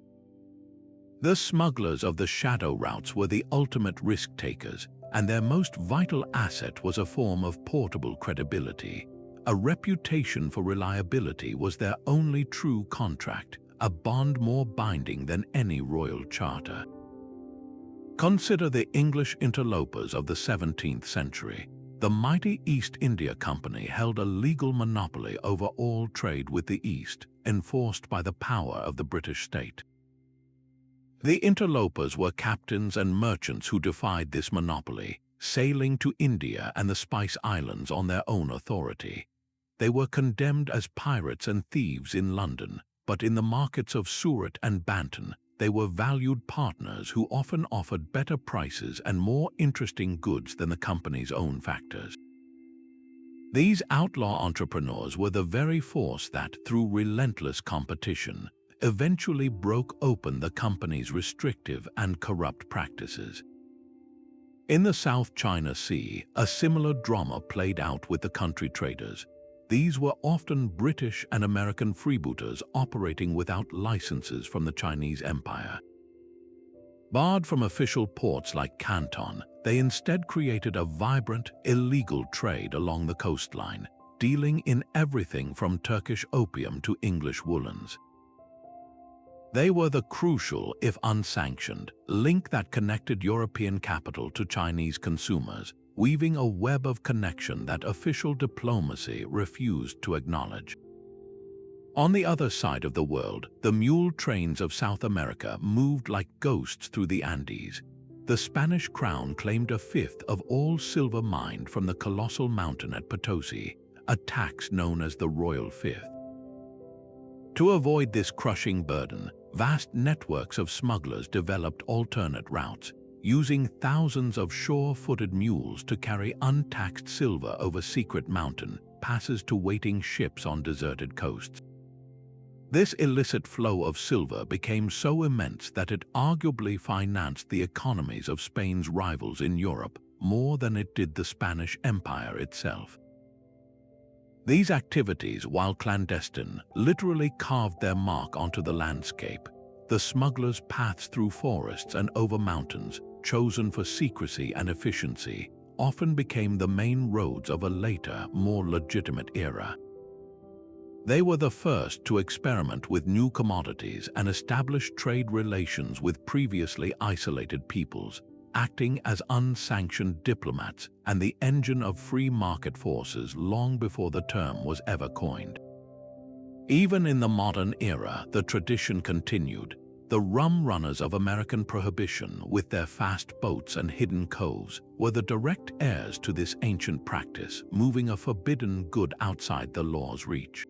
The smugglers of the shadow routes were the ultimate risk-takers, and their most vital asset was a form of portable credibility. A reputation for reliability was their only true contract, a bond more binding than any royal charter. Consider the English interlopers of the 17th century. the mighty East India Company held a legal monopoly over all trade with the East, enforced by the power of the British state. The interlopers were captains and merchants who defied this monopoly, sailing to India and the Spice Islands on their own authority. They were condemned as pirates and thieves in London, but in the markets of Surat and Banton, they were valued partners who often offered better prices and more interesting goods than the company's own factors. These outlaw entrepreneurs were the very force that, through relentless competition, eventually broke open the company's restrictive and corrupt practices. In the South China Sea, a similar drama played out with the country traders. These were often British and American freebooters operating without licenses from the Chinese Empire. Barred from official ports like Canton, they instead created a vibrant, illegal trade along the coastline, dealing in everything from Turkish opium to English woolens. They were the crucial, if unsanctioned, link that connected European capital to Chinese consumers, weaving a web of connection that official diplomacy refused to acknowledge. On the other side of the world, the mule trains of South America moved like ghosts through the Andes. The Spanish crown claimed a fifth of all silver mined from the colossal mountain at Potosi, a tax known as the Royal Fifth. To avoid this crushing burden, vast networks of smugglers developed alternate routes, using thousands of sure-footed mules to carry untaxed silver over secret mountain passes to waiting ships on deserted coasts. This illicit flow of silver became so immense that it arguably financed the economies of Spain's rivals in Europe more than it did the Spanish Empire itself. These activities, while clandestine, literally carved their mark onto the landscape. The smugglers' paths through forests and over mountains, chosen for secrecy and efficiency, often became the main roads of a later, more legitimate era. They were the first to experiment with new commodities and establish trade relations with previously isolated peoples, acting as unsanctioned diplomats and the engine of free market forces long before the term was ever coined. Even in the modern era, the tradition continued. The rum runners of American Prohibition, with their fast boats and hidden coves, were the direct heirs to this ancient practice, moving a forbidden good outside the law's reach.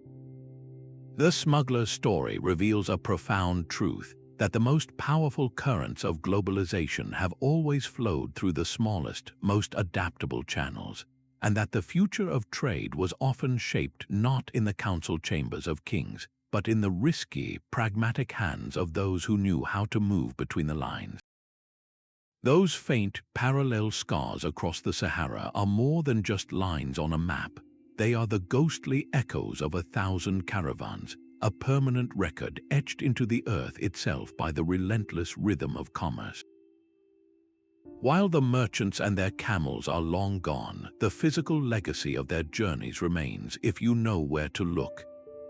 The smuggler's story reveals a profound truth, that the most powerful currents of globalization have always flowed through the smallest, most adaptable channels, and that the future of trade was often shaped not in the council chambers of kings, but in the risky, pragmatic hands of those who knew how to move between the lines. Those faint, parallel scars across the Sahara are more than just lines on a map. They are the ghostly echoes of 1,000 caravans, a permanent record etched into the earth itself by the relentless rhythm of commerce. While the merchants and their camels are long gone, the physical legacy of their journeys remains if you know where to look.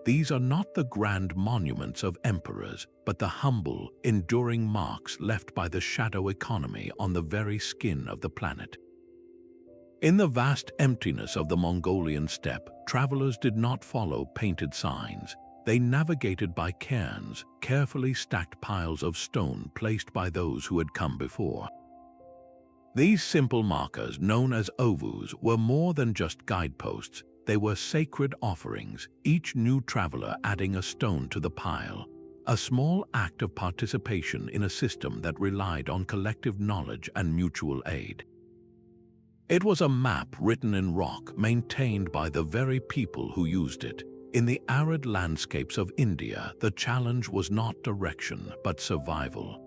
These are not the grand monuments of emperors, but the humble, enduring marks left by the shadow economy on the very skin of the planet. In the vast emptiness of the Mongolian steppe, travelers did not follow painted signs. They navigated by cairns, carefully stacked piles of stone placed by those who had come before. These simple markers, known as ovus, were more than just guideposts. They were sacred offerings, each new traveler adding a stone to the pile, a small act of participation in a system that relied on collective knowledge and mutual aid. It was a map written in rock, maintained by the very people who used it. In the arid landscapes of India, the challenge was not direction, but survival.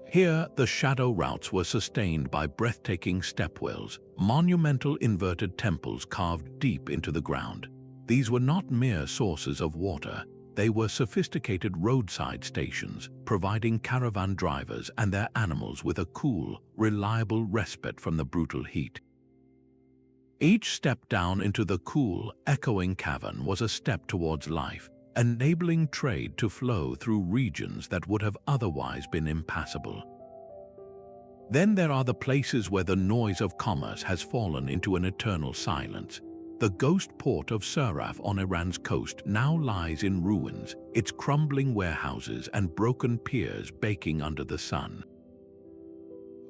Here, the shadow routes were sustained by breathtaking stepwells, monumental inverted temples carved deep into the ground. These were not mere sources of water. They were sophisticated roadside stations, providing caravan drivers and their animals with a cool, reliable respite from the brutal heat. Each step down into the cool, echoing cavern was a step towards life, enabling trade to flow through regions that would have otherwise been impassable. Then there are the places where the noise of commerce has fallen into an eternal silence. The ghost port of Suraf on Iran's coast now lies in ruins, its crumbling warehouses and broken piers baking under the sun.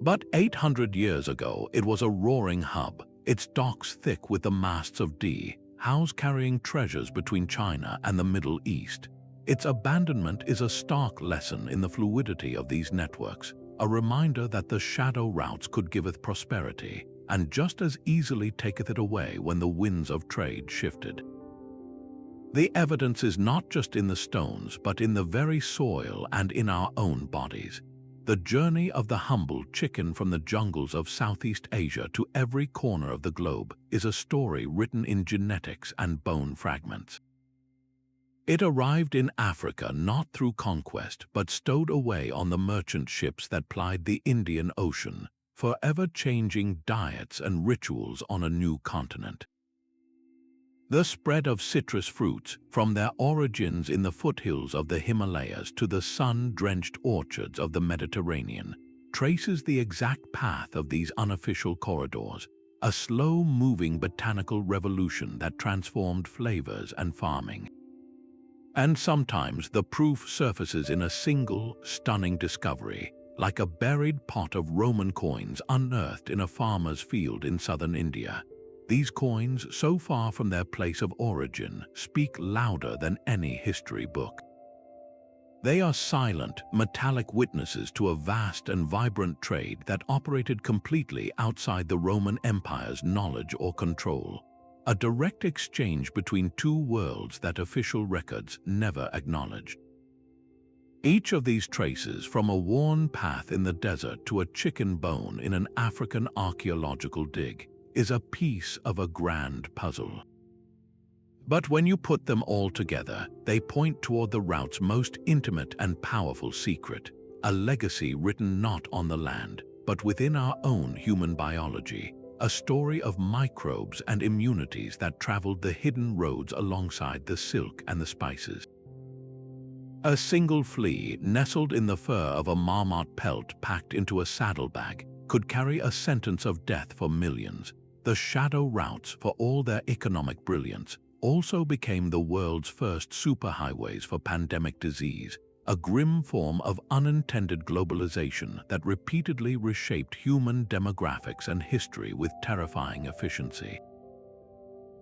But 800 years ago, it was a roaring hub, its docks thick with the masts of house carrying treasures between China and the Middle East. Its abandonment is a stark lesson in the fluidity of these networks, a reminder that the shadow routes could giveth prosperity, and just as easily taketh it away when the winds of trade shifted. The evidence is not just in the stones, but in the very soil and in our own bodies. The journey of the humble chicken from the jungles of Southeast Asia to every corner of the globe is a story written in genetics and bone fragments. It arrived in Africa not through conquest, but stowed away on the merchant ships that plied the Indian Ocean, forever changing diets and rituals on a new continent. The spread of citrus fruits, from their origins in the foothills of the Himalayas to the sun-drenched orchards of the Mediterranean, traces the exact path of these unofficial corridors, a slow-moving botanical revolution that transformed flavors and farming. And sometimes the proof surfaces in a single, stunning discovery, like a buried pot of Roman coins unearthed in a farmer's field in southern India. These coins, so far from their place of origin, speak louder than any history book. They are silent, metallic witnesses to a vast and vibrant trade that operated completely outside the Roman Empire's knowledge or control. A direct exchange between two worlds that official records never acknowledged. Each of these traces, from a worn path in the desert to a chicken bone in an African archaeological dig, is a piece of a grand puzzle. But when you put them all together, they point toward the route's most intimate and powerful secret, a legacy written not on the land, but within our own human biology. A story of microbes and immunities that traveled the hidden roads alongside the silk and the spices. A single flea, nestled in the fur of a marmot pelt packed into a saddlebag, could carry a sentence of death for millions. The shadow routes, for all their economic brilliance, also became the world's first superhighways for pandemic disease, a grim form of unintended globalization that repeatedly reshaped human demographics and history with terrifying efficiency.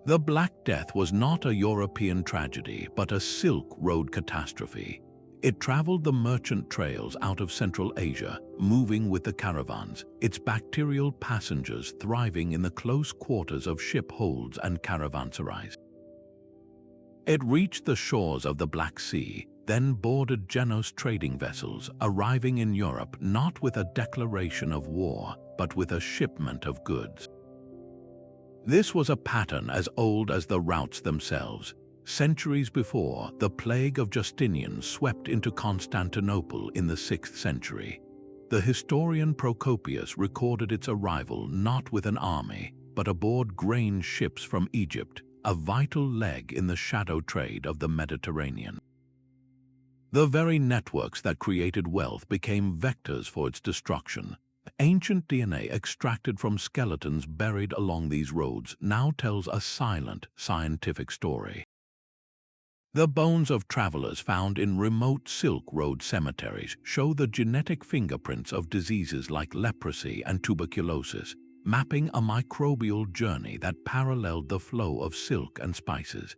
The Black Death was not a European tragedy, but a Silk Road catastrophe. It traveled the merchant trails out of Central Asia, moving with the caravans, its bacterial passengers thriving in the close quarters of ship holds and caravanserais. It reached the shores of the Black Sea, then boarded Geno's trading vessels, arriving in Europe not with a declaration of war, but with a shipment of goods. This was a pattern as old as the routes themselves. Centuries before, the plague of Justinian swept into Constantinople in the 6th century. The historian Procopius recorded its arrival not with an army, but aboard grain ships from Egypt, a vital leg in the shadow trade of the Mediterranean. The very networks that created wealth became vectors for its destruction. Ancient DNA extracted from skeletons buried along these roads now tells a silent, scientific story. The bones of travelers found in remote Silk Road cemeteries show the genetic fingerprints of diseases like leprosy and tuberculosis, mapping a microbial journey that paralleled the flow of silk and spices.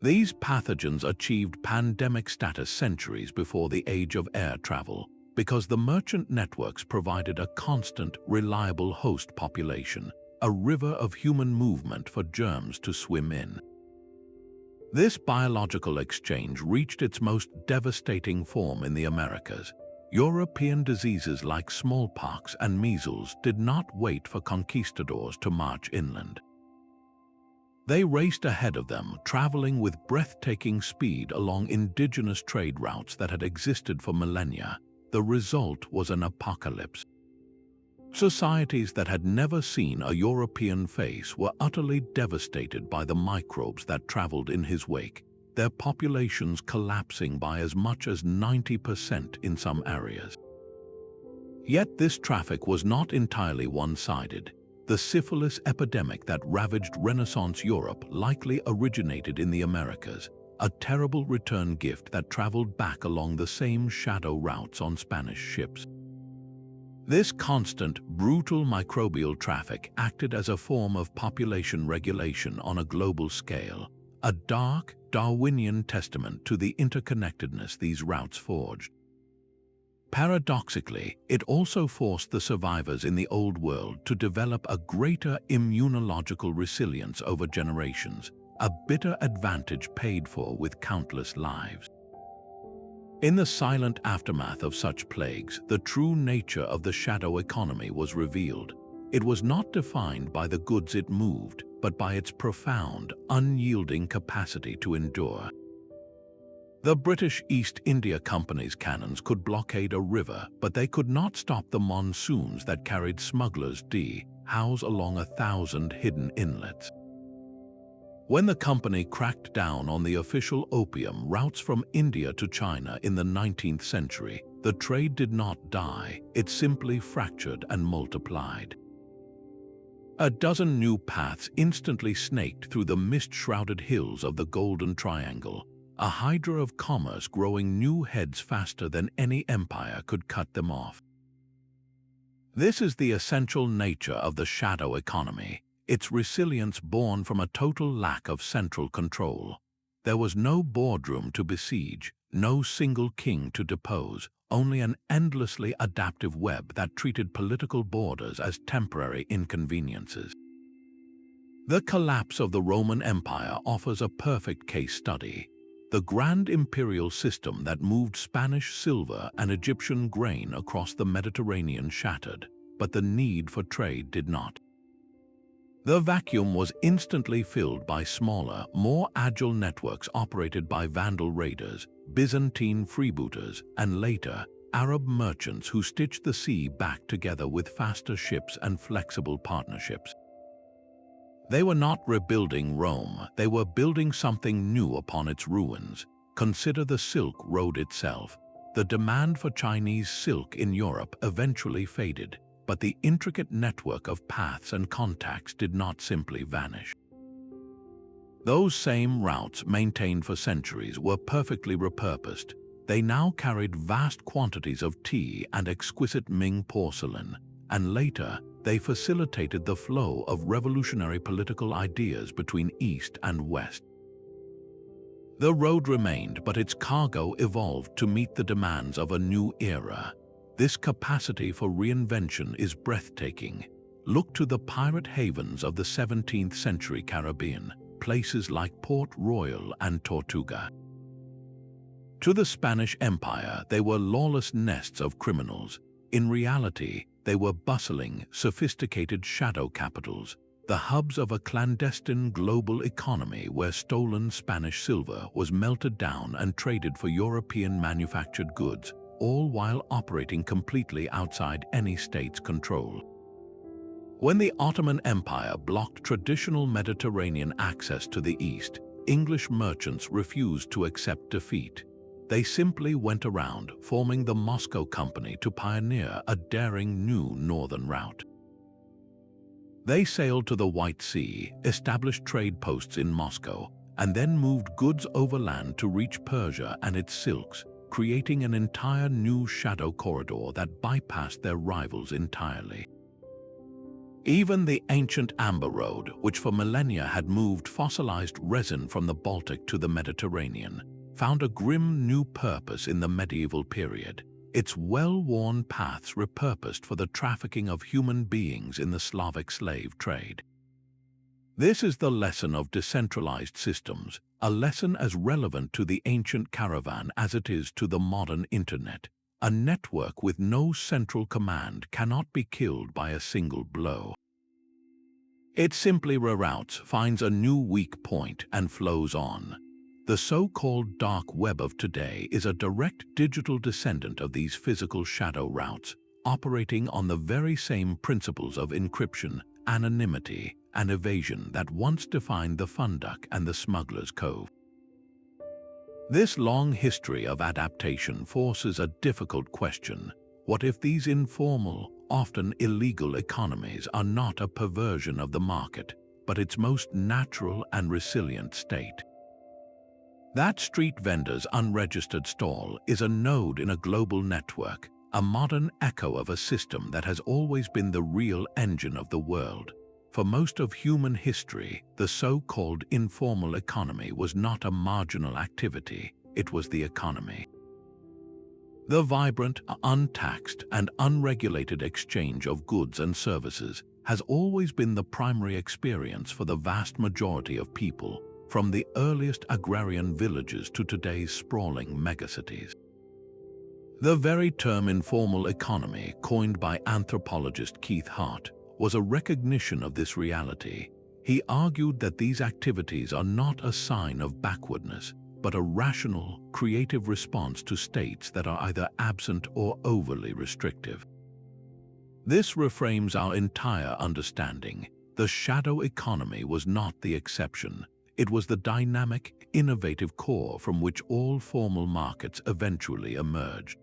These pathogens achieved pandemic status centuries before the age of air travel, because the merchant networks provided a constant, reliable host population, a river of human movement for germs to swim in. This biological exchange reached its most devastating form in the Americas. European diseases like smallpox and measles did not wait for conquistadors to march inland. They raced ahead of them, traveling with breathtaking speed along indigenous trade routes that had existed for millennia. The result was an apocalypse. Societies that had never seen a European face were utterly devastated by the microbes that traveled in his wake, their populations collapsing by as much as 90% in some areas. Yet this traffic was not entirely one-sided. The syphilis epidemic that ravaged Renaissance Europe likely originated in the Americas, a terrible return gift that traveled back along the same shadow routes on Spanish ships. This constant, brutal microbial traffic acted as a form of population regulation on a global scale, a dark, Darwinian testament to the interconnectedness these routes forged. Paradoxically, it also forced the survivors in the Old World to develop a greater immunological resilience over generations, a bitter advantage paid for with countless lives. In the silent aftermath of such plagues, the true nature of the shadow economy was revealed. It was not defined by the goods it moved, but by its profound, unyielding capacity to endure. The British East India Company's cannons could blockade a river, but they could not stop the monsoons that carried smugglers' house along 1,000 hidden inlets. When the company cracked down on the official opium routes from India to China in the 19th century, the trade did not die, it simply fractured and multiplied. A dozen new paths instantly snaked through the mist-shrouded hills of the Golden Triangle, a hydra of commerce growing new heads faster than any empire could cut them off. This is the essential nature of the shadow economy, its resilience born from a total lack of central control. There was no boardroom to besiege, no single king to depose, only an endlessly adaptive web that treated political borders as temporary inconveniences. The collapse of the Roman Empire offers a perfect case study. The grand imperial system that moved Spanish silver and Egyptian grain across the Mediterranean shattered, but the need for trade did not. The vacuum was instantly filled by smaller, more agile networks operated by Vandal raiders, Byzantine freebooters, and later, Arab merchants who stitched the sea back together with faster ships and flexible partnerships. They were not rebuilding Rome, they were building something new upon its ruins. Consider the Silk Road itself. The demand for Chinese silk in Europe eventually faded, but the intricate network of paths and contacts did not simply vanish. Those same routes, maintained for centuries, were perfectly repurposed. They now carried vast quantities of tea and exquisite Ming porcelain, and later, they facilitated the flow of revolutionary political ideas between East and West. The road remained, but its cargo evolved to meet the demands of a new era. This capacity for reinvention is breathtaking. Look to the pirate havens of the 17th century Caribbean, places like Port Royal and Tortuga. To the Spanish Empire, they were lawless nests of criminals. In reality, they were bustling, sophisticated shadow capitals, the hubs of a clandestine global economy where stolen Spanish silver was melted down and traded for European manufactured goods, all while operating completely outside any state's control. When the Ottoman Empire blocked traditional Mediterranean access to the East, English merchants refused to accept defeat. They simply went around, forming the Moscow Company to pioneer a daring new northern route. They sailed to the White Sea, established trade posts in Moscow, and then moved goods overland to reach Persia and its silks, creating an entire new shadow corridor that bypassed their rivals entirely. Even the ancient Amber Road, which for millennia had moved fossilized resin from the Baltic to the Mediterranean, found a grim new purpose in the medieval period, its well-worn paths repurposed for the trafficking of human beings in the Slavic slave trade. This is the lesson of decentralized systems, a lesson as relevant to the ancient caravan as it is to the modern internet. A network with no central command cannot be killed by a single blow. It simply reroutes, finds a new weak point, and flows on. The so-called dark web of today is a direct digital descendant of these physical shadow routes, operating on the very same principles of encryption, anonymity, and evasion that once defined the Funduck and the Smuggler's Cove. This long history of adaptation forces a difficult question. What if these informal, often illegal economies are not a perversion of the market, but its most natural and resilient state? That street vendor's unregistered stall is a node in a global network, a modern echo of a system that has always been the real engine of the world. For most of human history, the so-called informal economy was not a marginal activity, it was the economy. The vibrant, untaxed, and unregulated exchange of goods and services has always been the primary experience for the vast majority of people, from the earliest agrarian villages to today's sprawling megacities. The very term informal economy, coined by anthropologist Keith Hart, was a recognition of this reality. He argued that these activities are not a sign of backwardness, but a rational, creative response to states that are either absent or overly restrictive. This reframes our entire understanding. The shadow economy was not the exception. It was the dynamic, innovative core from which all formal markets eventually emerged.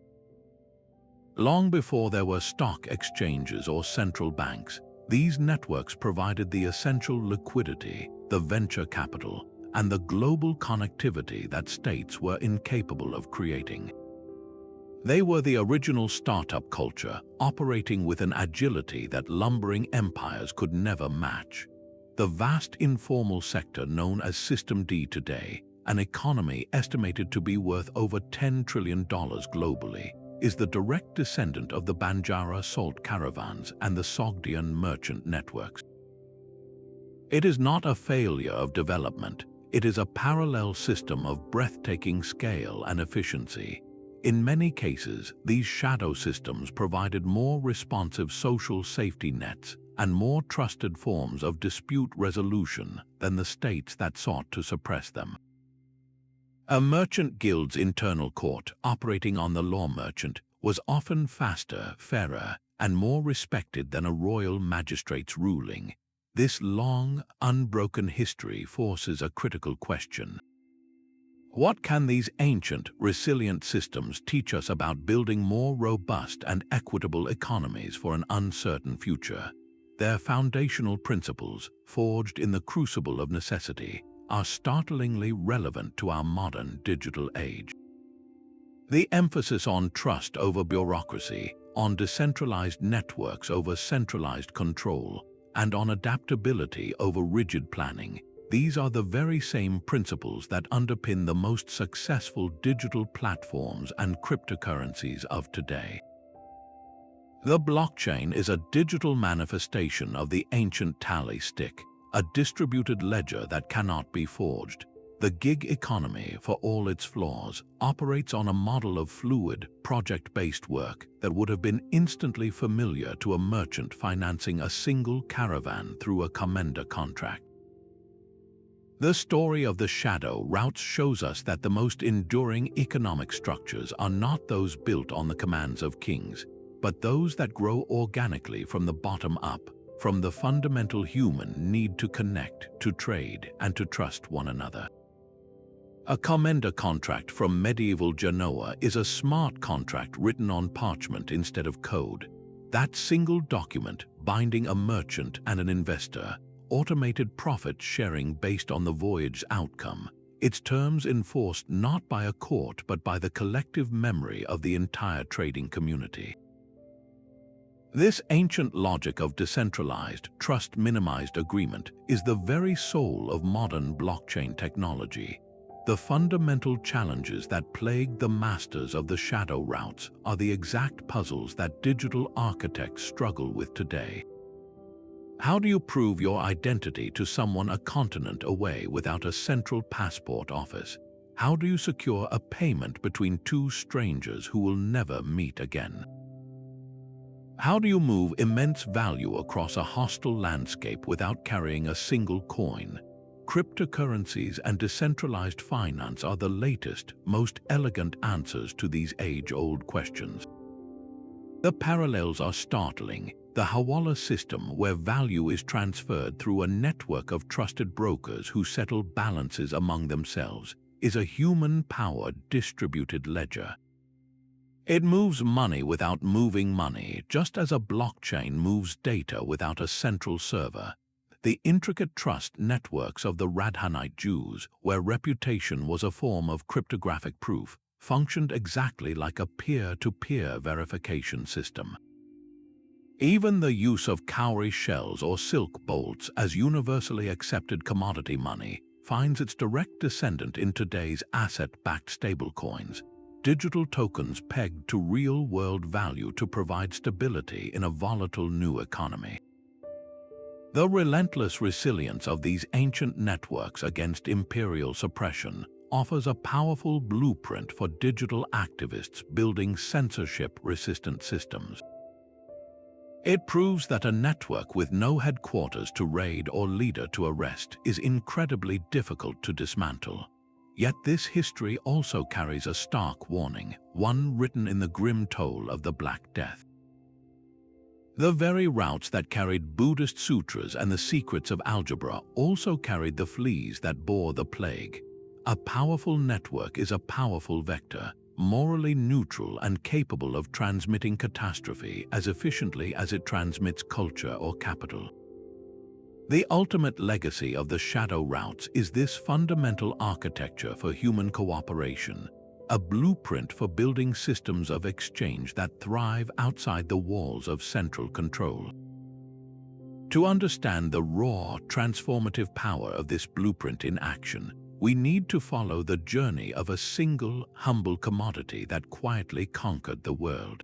Long before there were stock exchanges or central banks, these networks provided the essential liquidity, the venture capital, and the global connectivity that states were incapable of creating. They were the original startup culture, operating with an agility that lumbering empires could never match. The vast informal sector known as System D today, an economy estimated to be worth over $10 trillion globally, is the direct descendant of the Banjara salt caravans and the Sogdian merchant networks. It is not a failure of development, it is a parallel system of breathtaking scale and efficiency. In many cases, these shadow systems provided more responsive social safety nets and more trusted forms of dispute resolution than the states that sought to suppress them. A merchant guild's internal court, operating on the law merchant, was often faster, fairer, and more respected than a royal magistrate's ruling. This long, unbroken history forces a critical question. What can these ancient, resilient systems teach us about building more robust and equitable economies for an uncertain future? Their foundational principles, forged in the crucible of necessity, are startlingly relevant to our modern digital age. The emphasis on trust over bureaucracy, on decentralized networks over centralized control, and on adaptability over rigid planning, these are the very same principles that underpin the most successful digital platforms and cryptocurrencies of today. The blockchain is a digital manifestation of the ancient tally stick, a distributed ledger that cannot be forged. The gig economy, for all its flaws, operates on a model of fluid, project-based work that would have been instantly familiar to a merchant financing a single caravan through a commenda contract. The story of the shadow routes shows us that the most enduring economic structures are not those built on the commands of kings, but those that grow organically from the bottom up, from the fundamental human need to connect, to trade, and to trust one another. A commenda contract from medieval Genoa is a smart contract written on parchment instead of code. That single document, binding a merchant and an investor, automated profit sharing based on the voyage's outcome, its terms enforced not by a court but by the collective memory of the entire trading community. This ancient logic of decentralized, trust-minimized agreement is the very soul of modern blockchain technology. The fundamental challenges that plague the masters of the shadow routes are the exact puzzles that digital architects struggle with today. How do you prove your identity to someone a continent away without a central passport office? How do you secure a payment between two strangers who will never meet again? How do you move immense value across a hostile landscape without carrying a single coin? Cryptocurrencies and decentralized finance are the latest, most elegant answers to these age-old questions. The parallels are startling. The Hawala system, where value is transferred through a network of trusted brokers who settle balances among themselves, is a human-powered distributed ledger. It moves money without moving money, just as a blockchain moves data without a central server. The intricate trust networks of the Radhanite Jews, where reputation was a form of cryptographic proof, functioned exactly like a peer-to-peer verification system. Even the use of cowrie shells or silk bolts as universally accepted commodity money finds its direct descendant in today's asset-backed stablecoins, digital tokens pegged to real-world value to provide stability in a volatile new economy. The relentless resilience of these ancient networks against imperial suppression offers a powerful blueprint for digital activists building censorship-resistant systems. It proves that a network with no headquarters to raid or leader to arrest is incredibly difficult to dismantle. Yet this history also carries a stark warning, one written in the grim toll of the Black Death. The very routes that carried Buddhist sutras and the secrets of algebra also carried the fleas that bore the plague. A powerful network is a powerful vector, morally neutral and capable of transmitting catastrophe as efficiently as it transmits culture or capital. The ultimate legacy of the shadow routes is this fundamental architecture for human cooperation, a blueprint for building systems of exchange that thrive outside the walls of central control. To understand the raw, transformative power of this blueprint in action, we need to follow the journey of a single, humble commodity that quietly conquered the world.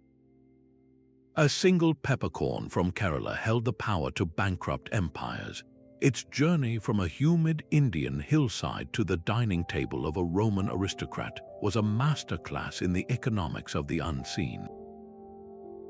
A single peppercorn from Kerala held the power to bankrupt empires. Its journey from a humid Indian hillside to the dining table of a Roman aristocrat was a masterclass in the economics of the unseen.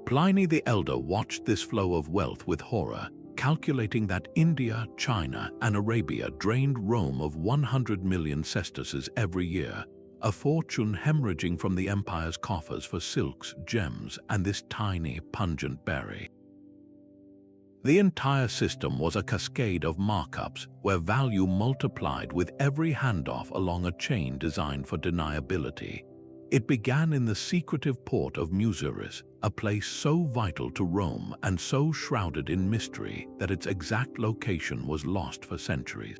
Pliny the Elder watched this flow of wealth with horror, calculating that India, China, and Arabia drained Rome of 100 million sesterces every year, a fortune hemorrhaging from the empire's coffers for silks, gems, and this tiny, pungent berry. The entire system was a cascade of markups where value multiplied with every handoff along a chain designed for deniability. It began in the secretive port of Musaeus, a place so vital to Rome and so shrouded in mystery that its exact location was lost for centuries.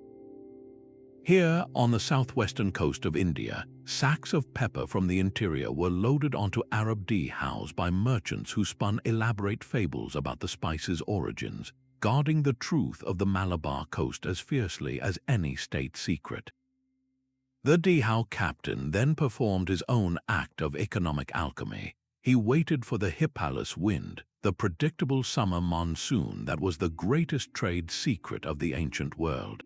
Here, on the southwestern coast of India, sacks of pepper from the interior were loaded onto Arab dhows by merchants who spun elaborate fables about the spice's origins, guarding the truth of the Malabar coast as fiercely as any state secret. The dhow captain then performed his own act of economic alchemy. He waited for the Hippalus wind, the predictable summer monsoon that was the greatest trade secret of the ancient world.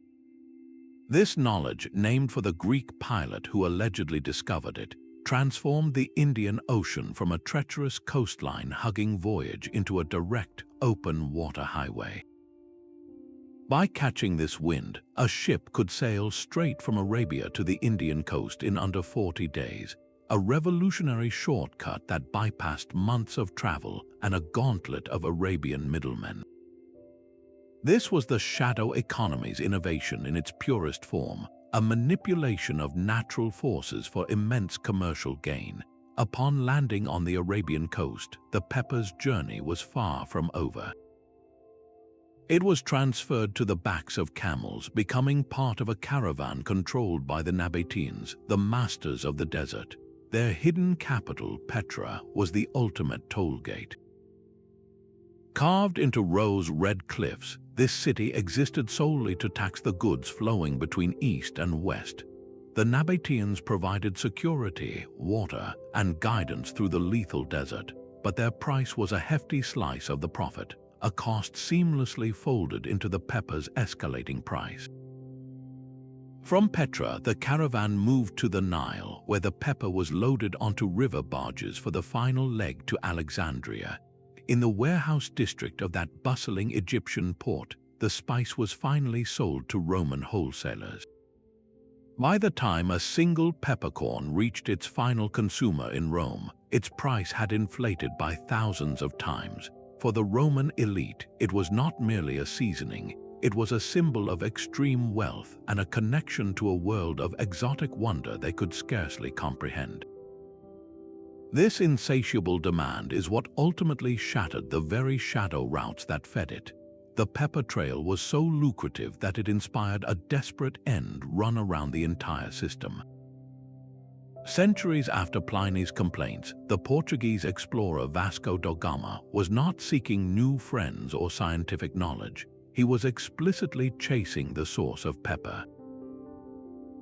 This knowledge, named for the Greek pilot who allegedly discovered it, transformed the Indian Ocean from a treacherous coastline-hugging voyage into a direct, open-water highway. By catching this wind, a ship could sail straight from Arabia to the Indian coast in under 40 days, a revolutionary shortcut that bypassed months of travel and a gauntlet of Arabian middlemen. This was the shadow economy's innovation in its purest form, a manipulation of natural forces for immense commercial gain. Upon landing on the Arabian coast, the pepper's journey was far from over. It was transferred to the backs of camels, becoming part of a caravan controlled by the Nabateans, the masters of the desert. Their hidden capital, Petra, was the ultimate toll gate. Carved into rose-red cliffs, this city existed solely to tax the goods flowing between east and west. The Nabateans provided security, water, and guidance through the lethal desert, but their price was a hefty slice of the profit, a cost seamlessly folded into the pepper's escalating price. From Petra, the caravan moved to the Nile, where the pepper was loaded onto river barges for the final leg to Alexandria. In the warehouse district of that bustling Egyptian port, the spice was finally sold to Roman wholesalers. By the time a single peppercorn reached its final consumer in Rome, its price had inflated by thousands of times. For the Roman elite, it was not merely a seasoning, it was a symbol of extreme wealth and a connection to a world of exotic wonder they could scarcely comprehend. This insatiable demand is what ultimately shattered the very shadow routes that fed it. The pepper trail was so lucrative that it inspired a desperate end run around the entire system. Centuries after Pliny's complaints, the Portuguese explorer Vasco da Gama was not seeking new friends or scientific knowledge. He was explicitly chasing the source of pepper.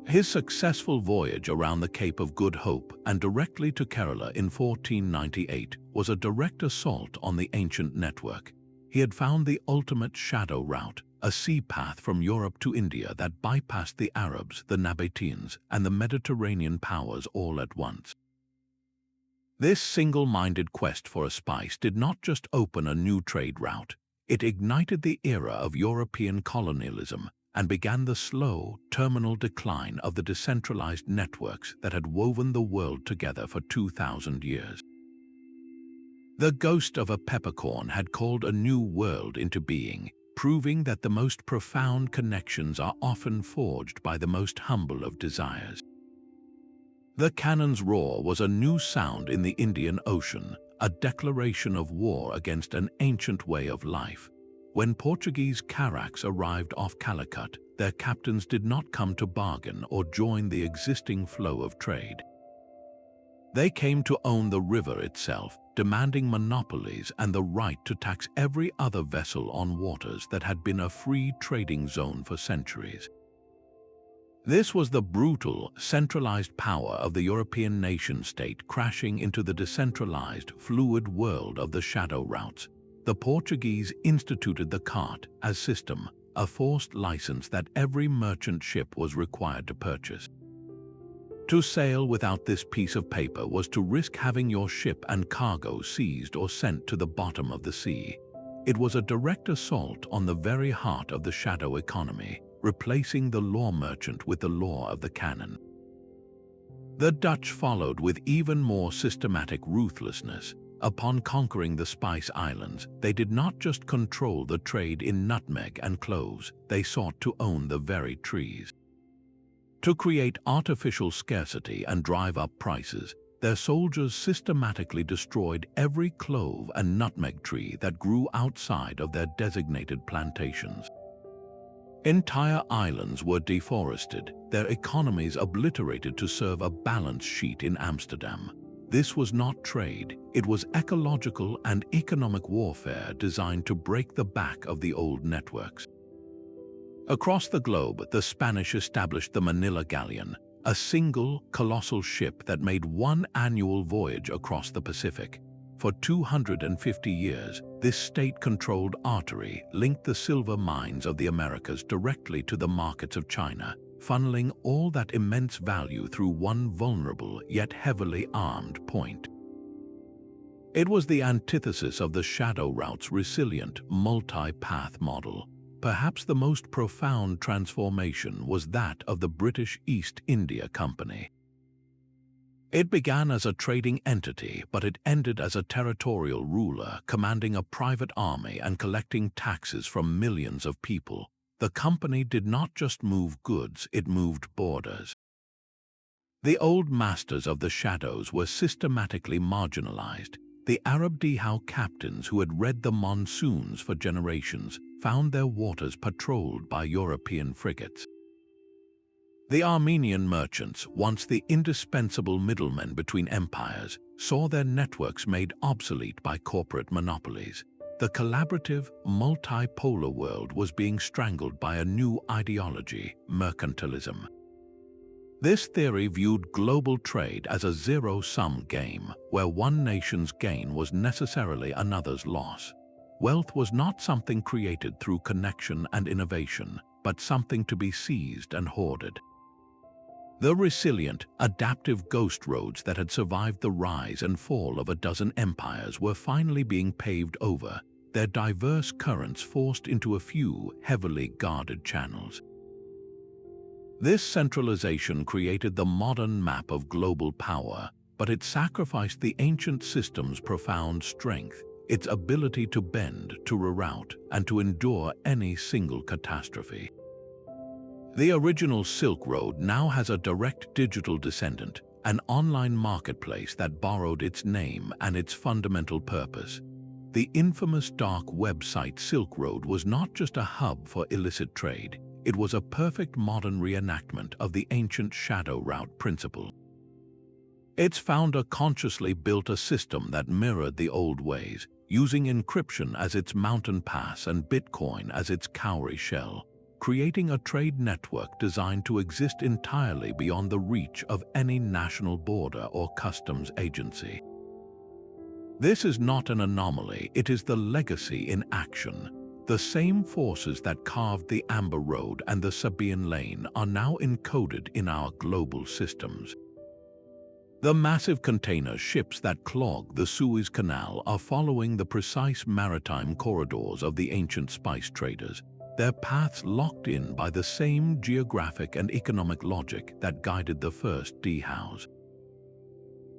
His successful voyage around the Cape of Good Hope and directly to Kerala in 1498 was a direct assault on the ancient network. He had found the ultimate shadow route, a sea path from Europe to India that bypassed the Arabs, the Nabateans, and the Mediterranean powers all at once. This single-minded quest for a spice did not just open a new trade route, it ignited the era of European colonialism and began the slow, terminal decline of the decentralized networks that had woven the world together for 2,000 years. The ghost of a peppercorn had called a new world into being, proving that the most profound connections are often forged by the most humble of desires. The cannon's roar was a new sound in the Indian Ocean, a declaration of war against an ancient way of life. When Portuguese carracks arrived off Calicut, their captains did not come to bargain or join the existing flow of trade. They came to own the river itself, demanding monopolies and the right to tax every other vessel on waters that had been a free trading zone for centuries. This was the brutal, centralized power of the European nation-state crashing into the decentralized, fluid world of the shadow routes. The Portuguese instituted the cart as system, a forced license that every merchant ship was required to purchase. To sail without this piece of paper was to risk having your ship and cargo seized or sent to the bottom of the sea. It was a direct assault on the very heart of the shadow economy, replacing the law merchant with the law of the cannon. The Dutch followed with even more systematic ruthlessness. Upon conquering the Spice Islands, they did not just control the trade in nutmeg and cloves, they sought to own the very trees. To create artificial scarcity and drive up prices, their soldiers systematically destroyed every clove and nutmeg tree that grew outside of their designated plantations. Entire islands were deforested, their economies obliterated to serve a balance sheet in Amsterdam. This was not trade, it was ecological and economic warfare designed to break the back of the old networks. Across the globe, the Spanish established the Manila Galleon, a single, colossal ship that made one annual voyage across the Pacific. For 250 years, this state-controlled artery linked the silver mines of the Americas directly to the markets of China, funneling all that immense value through one vulnerable yet heavily armed point. It was the antithesis of the shadow route's resilient, multi-path model. Perhaps the most profound transformation was that of the British East India Company. It began as a trading entity, but it ended as a territorial ruler, commanding a private army and collecting taxes from millions of people. The company did not just move goods, it moved borders. The old masters of the shadows were systematically marginalized. The Arab dhow captains who had read the monsoons for generations found their waters patrolled by European frigates. The Armenian merchants, once the indispensable middlemen between empires, saw their networks made obsolete by corporate monopolies. The collaborative, multipolar world was being strangled by a new ideology, mercantilism. This theory viewed global trade as a zero-sum game, where one nation's gain was necessarily another's loss. Wealth was not something created through connection and innovation, but something to be seized and hoarded. The resilient, adaptive ghost roads that had survived the rise and fall of a dozen empires were finally being paved over, their diverse currents forced into a few heavily guarded channels. This centralization created the modern map of global power, but it sacrificed the ancient system's profound strength, its ability to bend, to reroute, and to endure any single catastrophe. The original Silk Road now has a direct digital descendant, an online marketplace that borrowed its name and its fundamental purpose. The infamous dark website Silk Road was not just a hub for illicit trade, it was a perfect modern reenactment of the ancient shadow route principle. Its founder consciously built a system that mirrored the old ways, using encryption as its mountain pass and Bitcoin as its cowrie shell, creating a trade network designed to exist entirely beyond the reach of any national border or customs agency. This is not an anomaly, it is the legacy in action. The same forces that carved the Amber Road and the Sabine Lane are now encoded in our global systems. The massive container ships that clog the Suez Canal are following the precise maritime corridors of the ancient spice traders, their paths locked in by the same geographic and economic logic that guided the first dhows.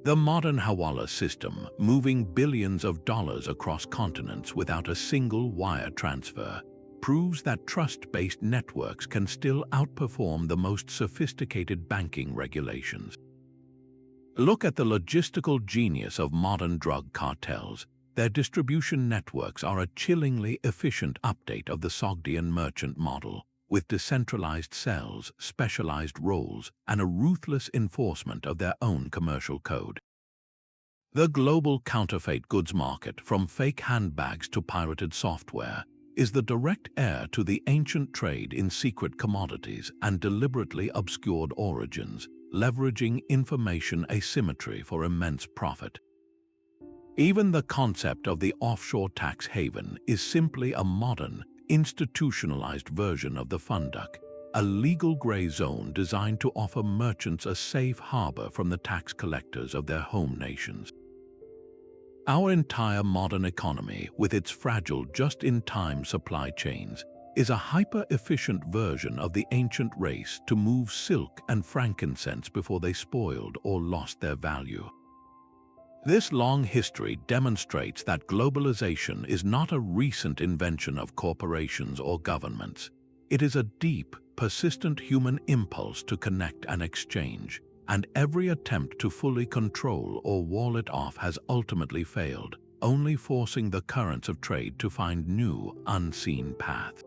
The modern Hawala system, moving billions of dollars across continents without a single wire transfer, proves that trust-based networks can still outperform the most sophisticated banking regulations. Look at the logistical genius of modern drug cartels. Their distribution networks are a chillingly efficient update of the Sogdian merchant model, with decentralized cells, specialized roles, and a ruthless enforcement of their own commercial code. The global counterfeit goods market, from fake handbags to pirated software, is the direct heir to the ancient trade in secret commodities and deliberately obscured origins, leveraging information asymmetry for immense profit. Even the concept of the offshore tax haven is simply a modern, institutionalized version of the funduck, a legal gray zone designed to offer merchants a safe harbor from the tax collectors of their home nations. Our entire modern economy, with its fragile just-in-time supply chains, is a hyper-efficient version of the ancient race to move silk and frankincense before they spoiled or lost their value. This long history demonstrates that globalization is not a recent invention of corporations or governments. It is a deep, persistent human impulse to connect and exchange, and every attempt to fully control or wall it off has ultimately failed, only forcing the currents of trade to find new, unseen paths.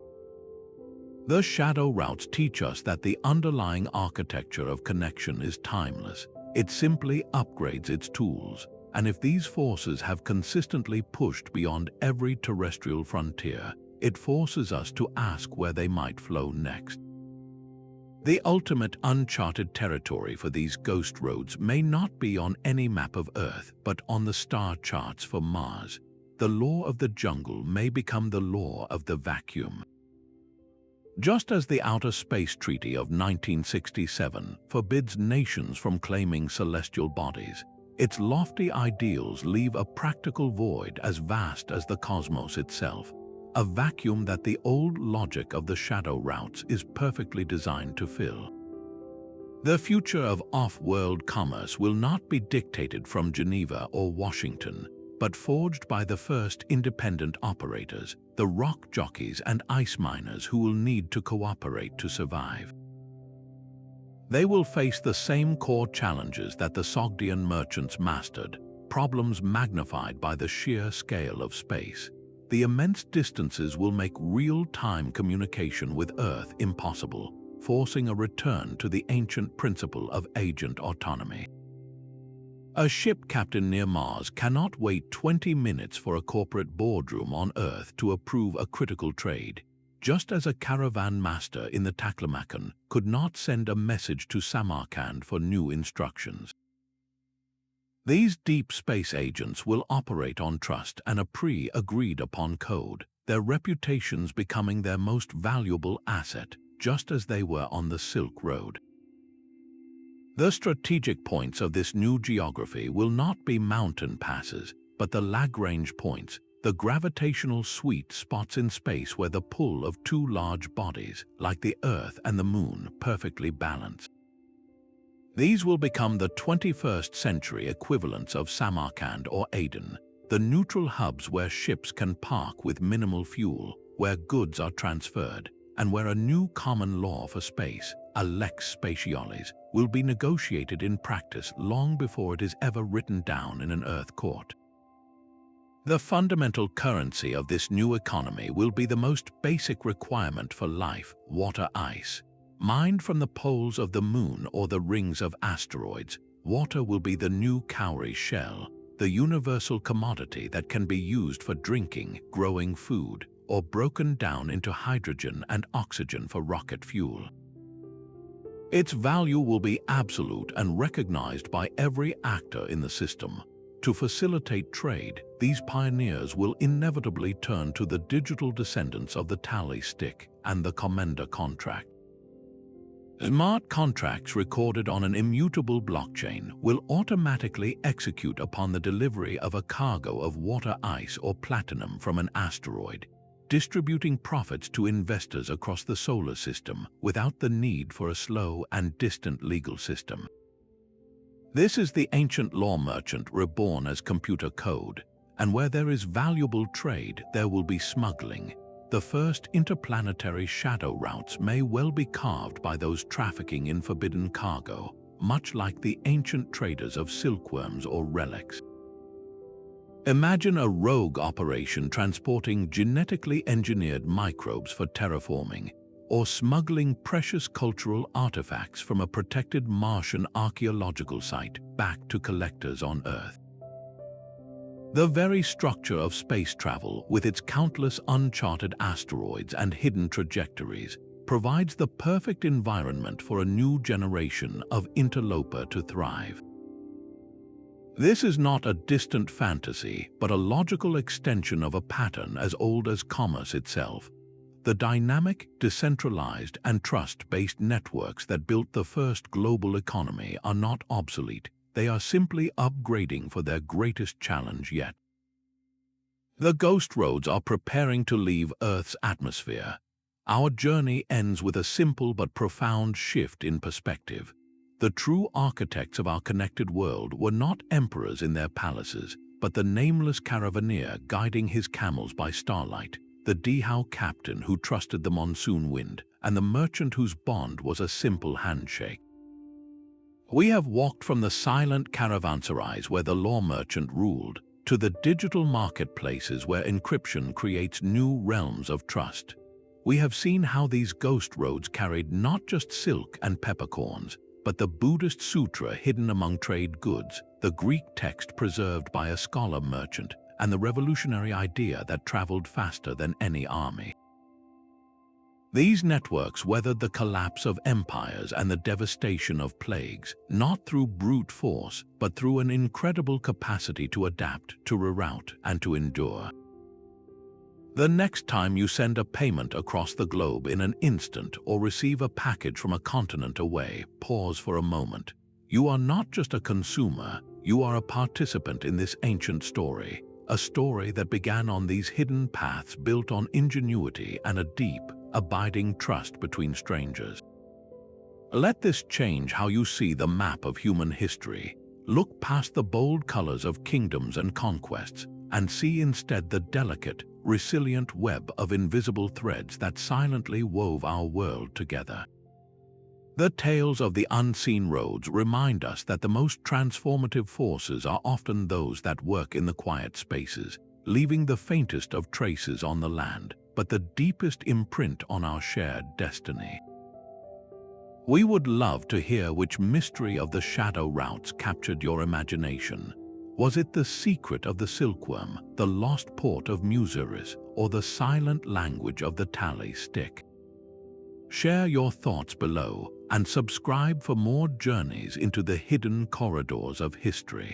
The shadow routes teach us that the underlying architecture of connection is timeless. It simply upgrades its tools. And if these forces have consistently pushed beyond every terrestrial frontier, it forces us to ask where they might flow next. The ultimate uncharted territory for these ghost roads may not be on any map of Earth, but on the star charts for Mars. The law of the jungle may become the law of the vacuum. Just as the Outer Space Treaty of 1967 forbids nations from claiming celestial bodies, its lofty ideals leave a practical void as vast as the cosmos itself, a vacuum that the old logic of the shadow routes is perfectly designed to fill. The future of off-world commerce will not be dictated from Geneva or Washington, but forged by the first independent operators, the rock jockeys and ice miners who will need to cooperate to survive. They will face the same core challenges that the Sogdian merchants mastered, problems magnified by the sheer scale of space. The immense distances will make real-time communication with Earth impossible, forcing a return to the ancient principle of agent autonomy. A ship captain near Mars cannot wait 20 minutes for a corporate boardroom on Earth to approve a critical trade, just as a caravan master in the Taklamakan could not send a message to Samarkand for new instructions. These deep space agents will operate on trust and a pre-agreed-upon code, their reputations becoming their most valuable asset, just as they were on the Silk Road. The strategic points of this new geography will not be mountain passes, but the Lagrange points, the gravitational sweet spots in space where the pull of two large bodies, like the Earth and the Moon, perfectly balance. These will become the 21st century equivalents of Samarkand or Aden, the neutral hubs where ships can park with minimal fuel, where goods are transferred, and where a new common law for space, a lex specialis, will be negotiated in practice long before it is ever written down in an Earth court. The fundamental currency of this new economy will be the most basic requirement for life: water ice. Mined from the poles of the moon or the rings of asteroids, water will be the new cowrie shell, the universal commodity that can be used for drinking, growing food, or broken down into hydrogen and oxygen for rocket fuel. Its value will be absolute and recognized by every actor in the system. To facilitate trade, these pioneers will inevitably turn to the digital descendants of the tally stick and the commander contract. Smart contracts recorded on an immutable blockchain will automatically execute upon the delivery of a cargo of water ice or platinum from an asteroid, distributing profits to investors across the solar system without the need for a slow and distant legal system. This is the ancient law merchant reborn as computer code, and where there is valuable trade, there will be smuggling. The first interplanetary shadow routes may well be carved by those trafficking in forbidden cargo, much like the ancient traders of silkworms or relics. Imagine a rogue operation transporting genetically engineered microbes for terraforming, or smuggling precious cultural artifacts from a protected Martian archaeological site back to collectors on Earth. The very structure of space travel, with its countless uncharted asteroids and hidden trajectories, provides the perfect environment for a new generation of interloper to thrive. This is not a distant fantasy, but a logical extension of a pattern as old as commerce itself. The dynamic, decentralized, and trust-based networks that built the first global economy are not obsolete. They are simply upgrading for their greatest challenge yet. The ghost roads are preparing to leave Earth's atmosphere. Our journey ends with a simple but profound shift in perspective. The true architects of our connected world were not emperors in their palaces, but the nameless caravaneer guiding his camels by starlight, the dhow captain who trusted the monsoon wind, and the merchant whose bond was a simple handshake. We have walked from the silent caravanserais where the law merchant ruled, to the digital marketplaces where encryption creates new realms of trust. We have seen how these ghost roads carried not just silk and peppercorns, but the Buddhist sutra hidden among trade goods, the Greek text preserved by a scholar merchant, and the revolutionary idea that traveled faster than any army. These networks weathered the collapse of empires and the devastation of plagues, not through brute force, but through an incredible capacity to adapt, to reroute, and to endure. The next time you send a payment across the globe in an instant or receive a package from a continent away, pause for a moment. You are not just a consumer, you are a participant in this ancient story, a story that began on these hidden paths built on ingenuity and a deep, abiding trust between strangers. Let this change how you see the map of human history. Look past the bold colors of kingdoms and conquests and see instead the delicate, resilient web of invisible threads that silently wove our world together. The tales of the unseen roads remind us that the most transformative forces are often those that work in the quiet spaces, leaving the faintest of traces on the land, but the deepest imprint on our shared destiny. We would love to hear which mystery of the shadow routes captured your imagination. Was it the secret of the silkworm, the lost port of Muziris, or the silent language of the tally stick? Share your thoughts below and subscribe for more journeys into the hidden corridors of history.